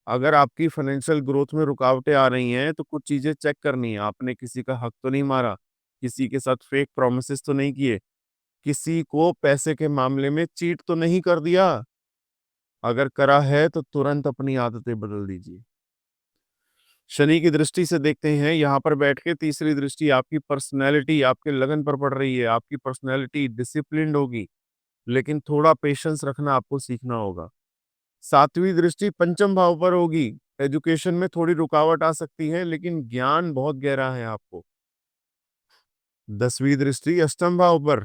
अगर आपकी फाइनेंशियल ग्रोथ में रुकावटें आ रही हैं, तो कुछ चीजें चेक करनी है। आपने किसी का हक तो नहीं मारा, किसी के साथ फेक प्रोमिसेस तो नहीं किए, किसी को पैसे के मामले में चीट तो नहीं कर दिया। अगर करा है तो तुरंत अपनी आदतें बदल दीजिए। शनि की दृष्टि से देखते हैं यहाँ पर बैठ के, तीसरी दृष्टि आपकी पर्सनैलिटी, आपके लगन पर पड़ रही है। आपकी पर्सनैलिटी डिसिप्लिन्ड होगी, लेकिन थोड़ा पेशेंस रखना आपको सीखना होगा। सातवीं दृष्टि पंचम भाव पर होगी। एजुकेशन में थोड़ी रुकावट आ सकती है, लेकिन ज्ञान बहुत गहरा है आपको। 10वीं दृष्टि अष्टम भाव पर।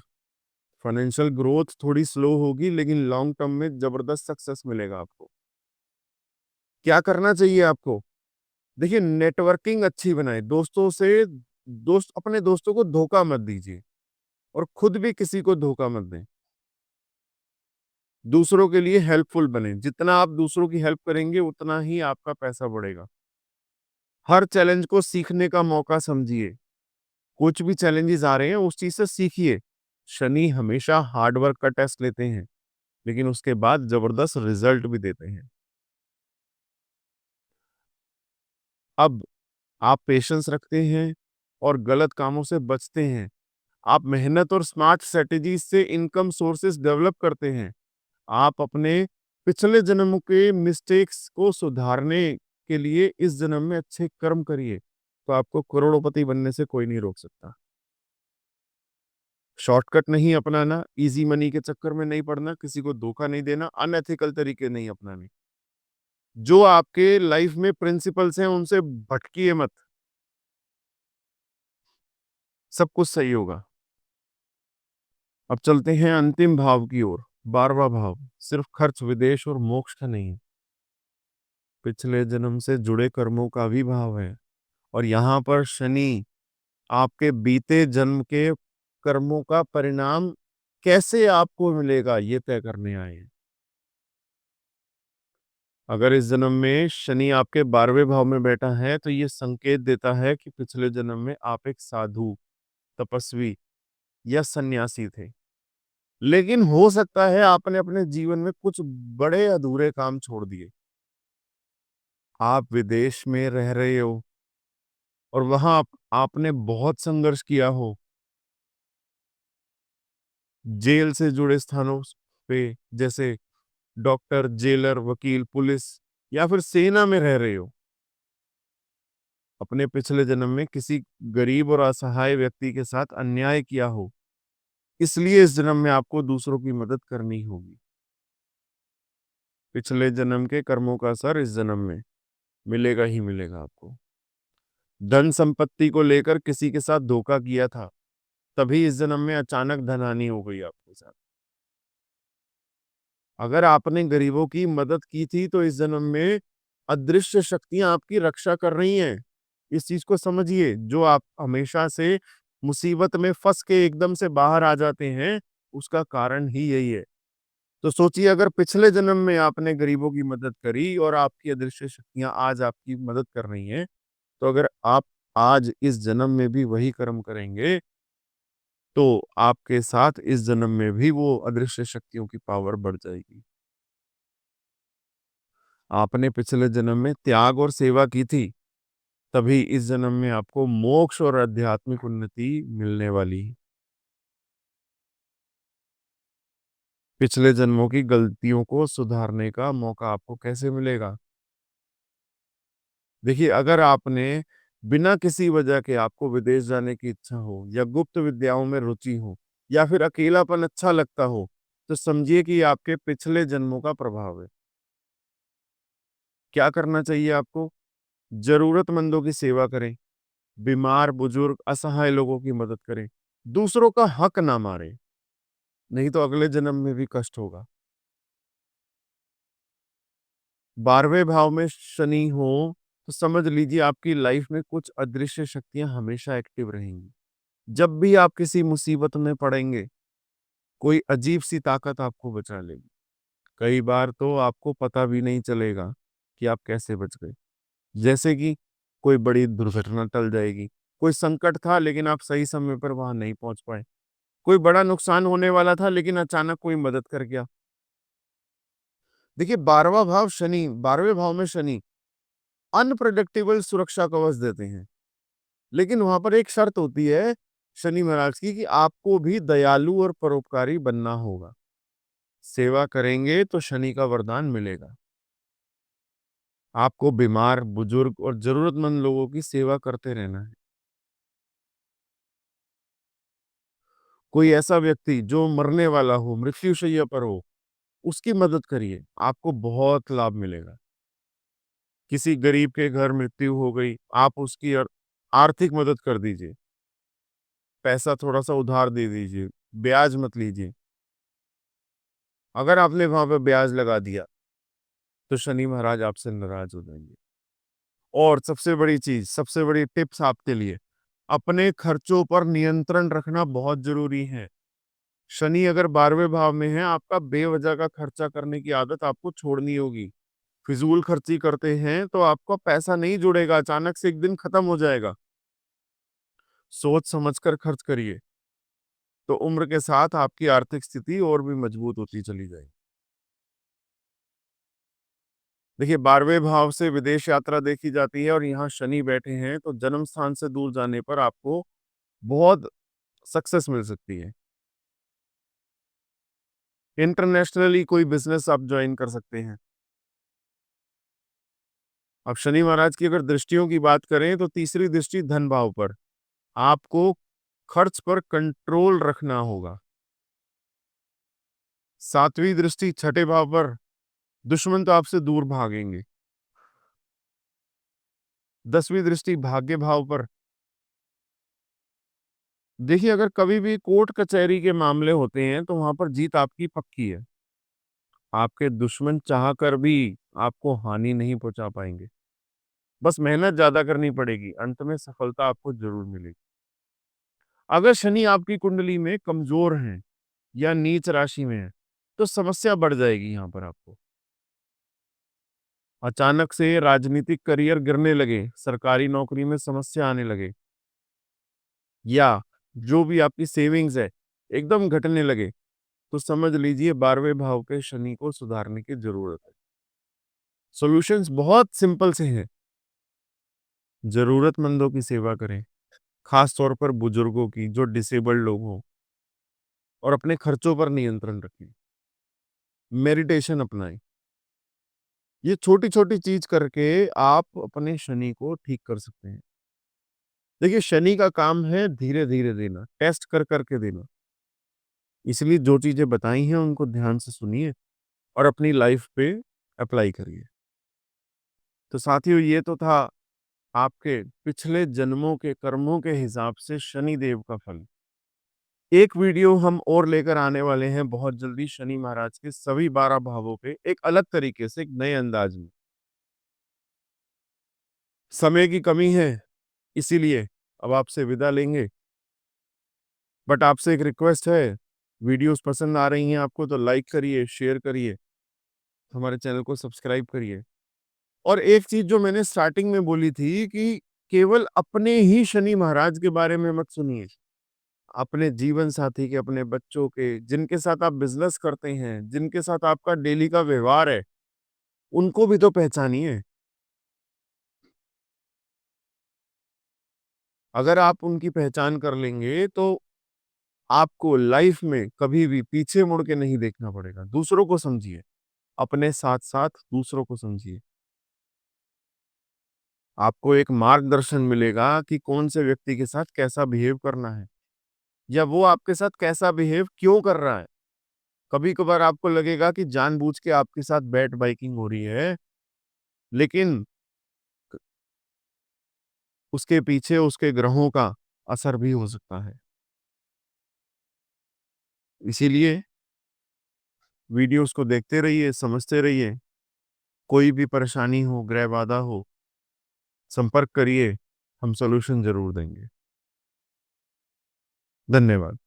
फाइनेंशियल ग्रोथ थोड़ी स्लो होगी, लेकिन लॉन्ग टर्म में जबरदस्त सक्सेस मिलेगा आपको। क्या करना चाहिए आपको? देखिए, नेटवर्किंग अच्छी बनाए, दोस्तों से, अपने दोस्तों को धोखा मत दीजिए, और खुद भी किसी को धोखा मत दें। दूसरों के लिए हेल्पफुल बने। जितना आप दूसरों की हेल्प करेंगे, उतना ही आपका पैसा बढ़ेगा। हर चैलेंज को सीखने का मौका समझिए। कुछ भी चैलेंजेस आ रहे हैं, उस चीज से सीखिए। शनि हमेशा हार्ड वर्क का टेस्ट लेते हैं, लेकिन उसके बाद जबरदस्त रिजल्ट भी देते हैं। अब आप पेशेंस रखते हैं और गलत कामों से बचते हैं। आप मेहनत और स्मार्ट स्ट्रेटेजी से इनकम सोर्सेस डेवलप करते हैं। आप अपने पिछले जन्म के मिस्टेक्स को सुधारने के लिए इस जन्म में अच्छे कर्म करिए, तो आपको करोड़पति बनने से कोई नहीं रोक सकता। शॉर्टकट नहीं अपनाना, इजी मनी के चक्कर में नहीं पड़ना, किसी को धोखा नहीं देना, अनएथिकल तरीके नहीं अपनाने। जो आपके लाइफ में प्रिंसिपल्स हैं, उनसे भटकिए मत। सब कुछ सही होगा। अब चलते हैं अंतिम भाव की ओर। 12वां भाव सिर्फ खर्च, विदेश और मोक्ष का नहीं है, पिछले जन्म से जुड़े कर्मों का भी भाव है। और यहाँ पर शनि आपके बीते जन्म के कर्मों का परिणाम कैसे आपको मिलेगा, ये तय करने आए हैं। अगर इस जन्म में शनि आपके 12वें भाव में बैठा है, तो ये संकेत देता है कि पिछले जन्म में आप एक साधु, तपस्वी या सन्यासी थे। लेकिन हो सकता है आपने अपने जीवन में कुछ बड़े अधूरे काम छोड़ दिए। आप विदेश में रह रहे हो और वहाँ आपने बहुत संघर्ष किया हो, जेल से जुड़े स्थानों पे, जैसे डॉक्टर, जेलर, वकील, पुलिस या फिर सेना में रह रहे हो। अपने पिछले जन्म में किसी गरीब और असहाय व्यक्ति के साथ अन्याय किया हो, इसलिए इस जन्म में आपको दूसरों की मदद करनी होगी। पिछले जन्म के कर्मों का असर इस जन्म में मिलेगा ही मिलेगा आपको। धन संपत्ति को लेकर किसी के साथ धोखा किया था, तभी इस जन्म में अचानक धनहानि हो गई आपके साथ। अगर आपने गरीबों की मदद की थी तो इस जन्म में अदृश्य शक्तियां आपकी रक्षा कर रही हैं। इस चीज को समझिए, जो आप हमेशा से मुसीबत में फंस के एकदम से बाहर आ जाते हैं, उसका कारण ही यही है। तो सोचिए, अगर पिछले जन्म में आपने गरीबों की मदद करी और आपकी अदृश्य शक्तियां आज आपकी मदद कर रही हैं, तो अगर आप आज इस जन्म में भी वही कर्म करेंगे, तो आपके साथ इस जन्म में भी वो अदृश्य शक्तियों की पावर बढ़ जाएगी। आपने पिछले जन्म में त्याग और सेवा की थी, तभी इस जन्म में आपको मोक्ष और आध्यात्मिक उन्नति मिलने वाली है। पिछले जन्मों की गलतियों को सुधारने का मौका आपको कैसे मिलेगा? देखिए, अगर आपने बिना किसी वजह के आपको विदेश जाने की इच्छा हो या गुप्त विद्याओं में रुचि हो या फिर अकेलापन अच्छा लगता हो, तो समझिए कि ये आपके पिछले जन्मों का प्रभाव है। क्या करना चाहिए आपको? जरूरतमंदों की सेवा करें, बीमार, बुजुर्ग, असहाय लोगों की मदद करें, दूसरों का हक ना मारें, नहीं तो अगले जन्म में भी कष्ट होगा। 12वें भाव में शनि हो तो समझ लीजिए आपकी लाइफ में कुछ अदृश्य शक्तियां हमेशा एक्टिव रहेंगी। जब भी आप किसी मुसीबत में पड़ेंगे, कोई अजीब सी ताकत आपको बचा लेगी। कई बार तो आपको पता भी नहीं चलेगा कि आप कैसे बच गए। जैसे कि कोई बड़ी दुर्घटना टल जाएगी, कोई संकट था लेकिन आप सही समय पर वहां नहीं पहुंच पाए, कोई बड़ा नुकसान होने वाला था लेकिन अचानक कोई मदद कर गया। देखिए, 12वें भाव में शनि अनप्रेडिक्टेबल सुरक्षा कवच देते हैं, लेकिन वहां पर एक शर्त होती है शनि महाराज की, कि आपको भी दयालु और परोपकारी बनना होगा। सेवा करेंगे तो शनि का वरदान मिलेगा। आपको बीमार, बुजुर्ग और जरूरतमंद लोगों की सेवा करते रहना है। कोई ऐसा व्यक्ति जो मरने वाला हो, मृत्युशैया पर हो, उसकी मदद करिए, आपको बहुत लाभ मिलेगा। किसी गरीब के घर मृत्यु हो गई, आप उसकी आर्थिक मदद कर दीजिए। पैसा थोड़ा-सा उधार दे दीजिए, ब्याज मत लीजिए। अगर आपने वहाँ पे ब्याज लगा दिया, तो शनि महाराज आपसे नाराज हो जाएँगे। और सबसे बड़ी चीज़, सबसे बड़ी टिप्स आपके लिए, अपने खर्चों पर नियंत्रण रखना बहुत ज़रूरी है। शनि अगर 12वें भाव में है, आपका बेवजह का खर्चा करने की आदत आपको छोड़नी होगी। फिजूल खर्ची करते हैं तो आपका पैसा नहीं जुड़ेगा, अचानक से एक दिन खत्म हो जाएगा। सोच समझकर खर्च करिए, तो उम्र के साथ आपकी आर्थिक स्थिति और भी मजबूत होती चली जाएगी। देखिए, 12वें भाव से विदेश यात्रा देखी जाती है और यहाँ शनि बैठे हैं, तो जन्म स्थान से दूर जाने पर आपको बहुत सक्सेस मिल सकती है। इंटरनेशनली कोई बिज़नेस आप जॉइन कर सकते हैं। अब शनि महाराज की अगर दृष्टियों की बात करें, तो तीसरी दृष्टि धन भाव पर। आपको खर्च पर कंट्रोल रखना होगा। 7वीं दृष्टि छठे भाव पर, दुश्मन तो आपसे दूर भागेंगे। 10वीं दृष्टि भाग्य भाव पर। देखिए, अगर कभी भी कोर्ट कचहरी के मामले होते हैं, तो वहां पर जीत आपकी पक्की है। आपके दुश्मन चाहकर भी आपको हानि नहीं पहुंचा पाएंगे। बस मेहनत ज्यादा करनी पड़ेगी, अंत में सफलता आपको जरूर मिलेगी। अगर शनि आपकी कुंडली में कमजोर है या नीच राशि में है, तो समस्या बढ़ जाएगी यहाँ पर आपको। अचानक से राजनीतिक करियर गिरने लगे, सरकारी नौकरी में समस्या आने लगे, या जो भी आपकी सेविंग्स है एकदम घटने लगे, तो समझ लीजिए 12वें भाव के शनि को सुधारने की जरूरत है। सॉल्यूशंस बहुत सिंपल से हैं। जरूरतमंदों की सेवा करें, खास तौर पर बुजुर्गों की, जो डिसेबल्ड लोग हों, और अपने खर्चों पर नियंत्रण रखें। मेडिटेशन अपनाएं। ये छोटी-छोटी चीज करके आप अपने शनि को ठीक कर सकते हैं। देखिए, शनि का काम है धीरे-धीरे देना, टेस्ट कर के देना। इसलिए जो चीजें बताई हैं उनको ध्यान से सुनिए और अपनी लाइफ पे अप्लाई करिए। तो साथियों, ये तो था आपके पिछले जन्मों के कर्मों के हिसाब से शनि देव का फल। एक वीडियो हम और लेकर आने वाले हैं बहुत जल्दी शनि महाराज के सभी 12 भावों पे, एक अलग तरीके से, एक नए अंदाज में। समय की कमी है, इसीलिए अब आपसे विदा लेंगे। बट आपसे एक रिक्वेस्ट है, वीडियोस पसंद आ रही हैं आपको तो लाइक करिए, शेयर करिए, हमारे चैनल को सब्सक्राइब करिए। और एक चीज जो मैंने स्टार्टिंग में बोली थी कि केवल अपने ही शनि महाराज के बारे में मत सुनिए, अपने जीवन साथी के, अपने बच्चों के, जिनके साथ आप बिजनेस करते हैं, जिनके साथ आपका डेली का व्यवहार है, उनको भी तो पहचानिए। अगर आप उनकी पहचान कर लेंगे तो आपको लाइफ में कभी भी पीछे मुड़ के नहीं देखना पड़ेगा। दूसरों को समझिए, अपने साथ साथ दूसरों को समझिए। आपको एक मार्गदर्शन मिलेगा कि कौन से व्यक्ति के साथ कैसा बिहेव करना है, या वो आपके साथ कैसा बिहेव क्यों कर रहा है। कभी कभार आपको लगेगा कि जानबूझ के आपके साथ बैट बाइकिंग हो रही है, लेकिन उसके पीछे उसके ग्रहों का असर भी हो सकता है। इसीलिए वीडियोस को देखते रहिए, समझते रहिए। कोई भी परेशानी हो, ग्रह बाधा हो, संपर्क करिए, हम सॉल्यूशन जरूर देंगे। धन्यवाद।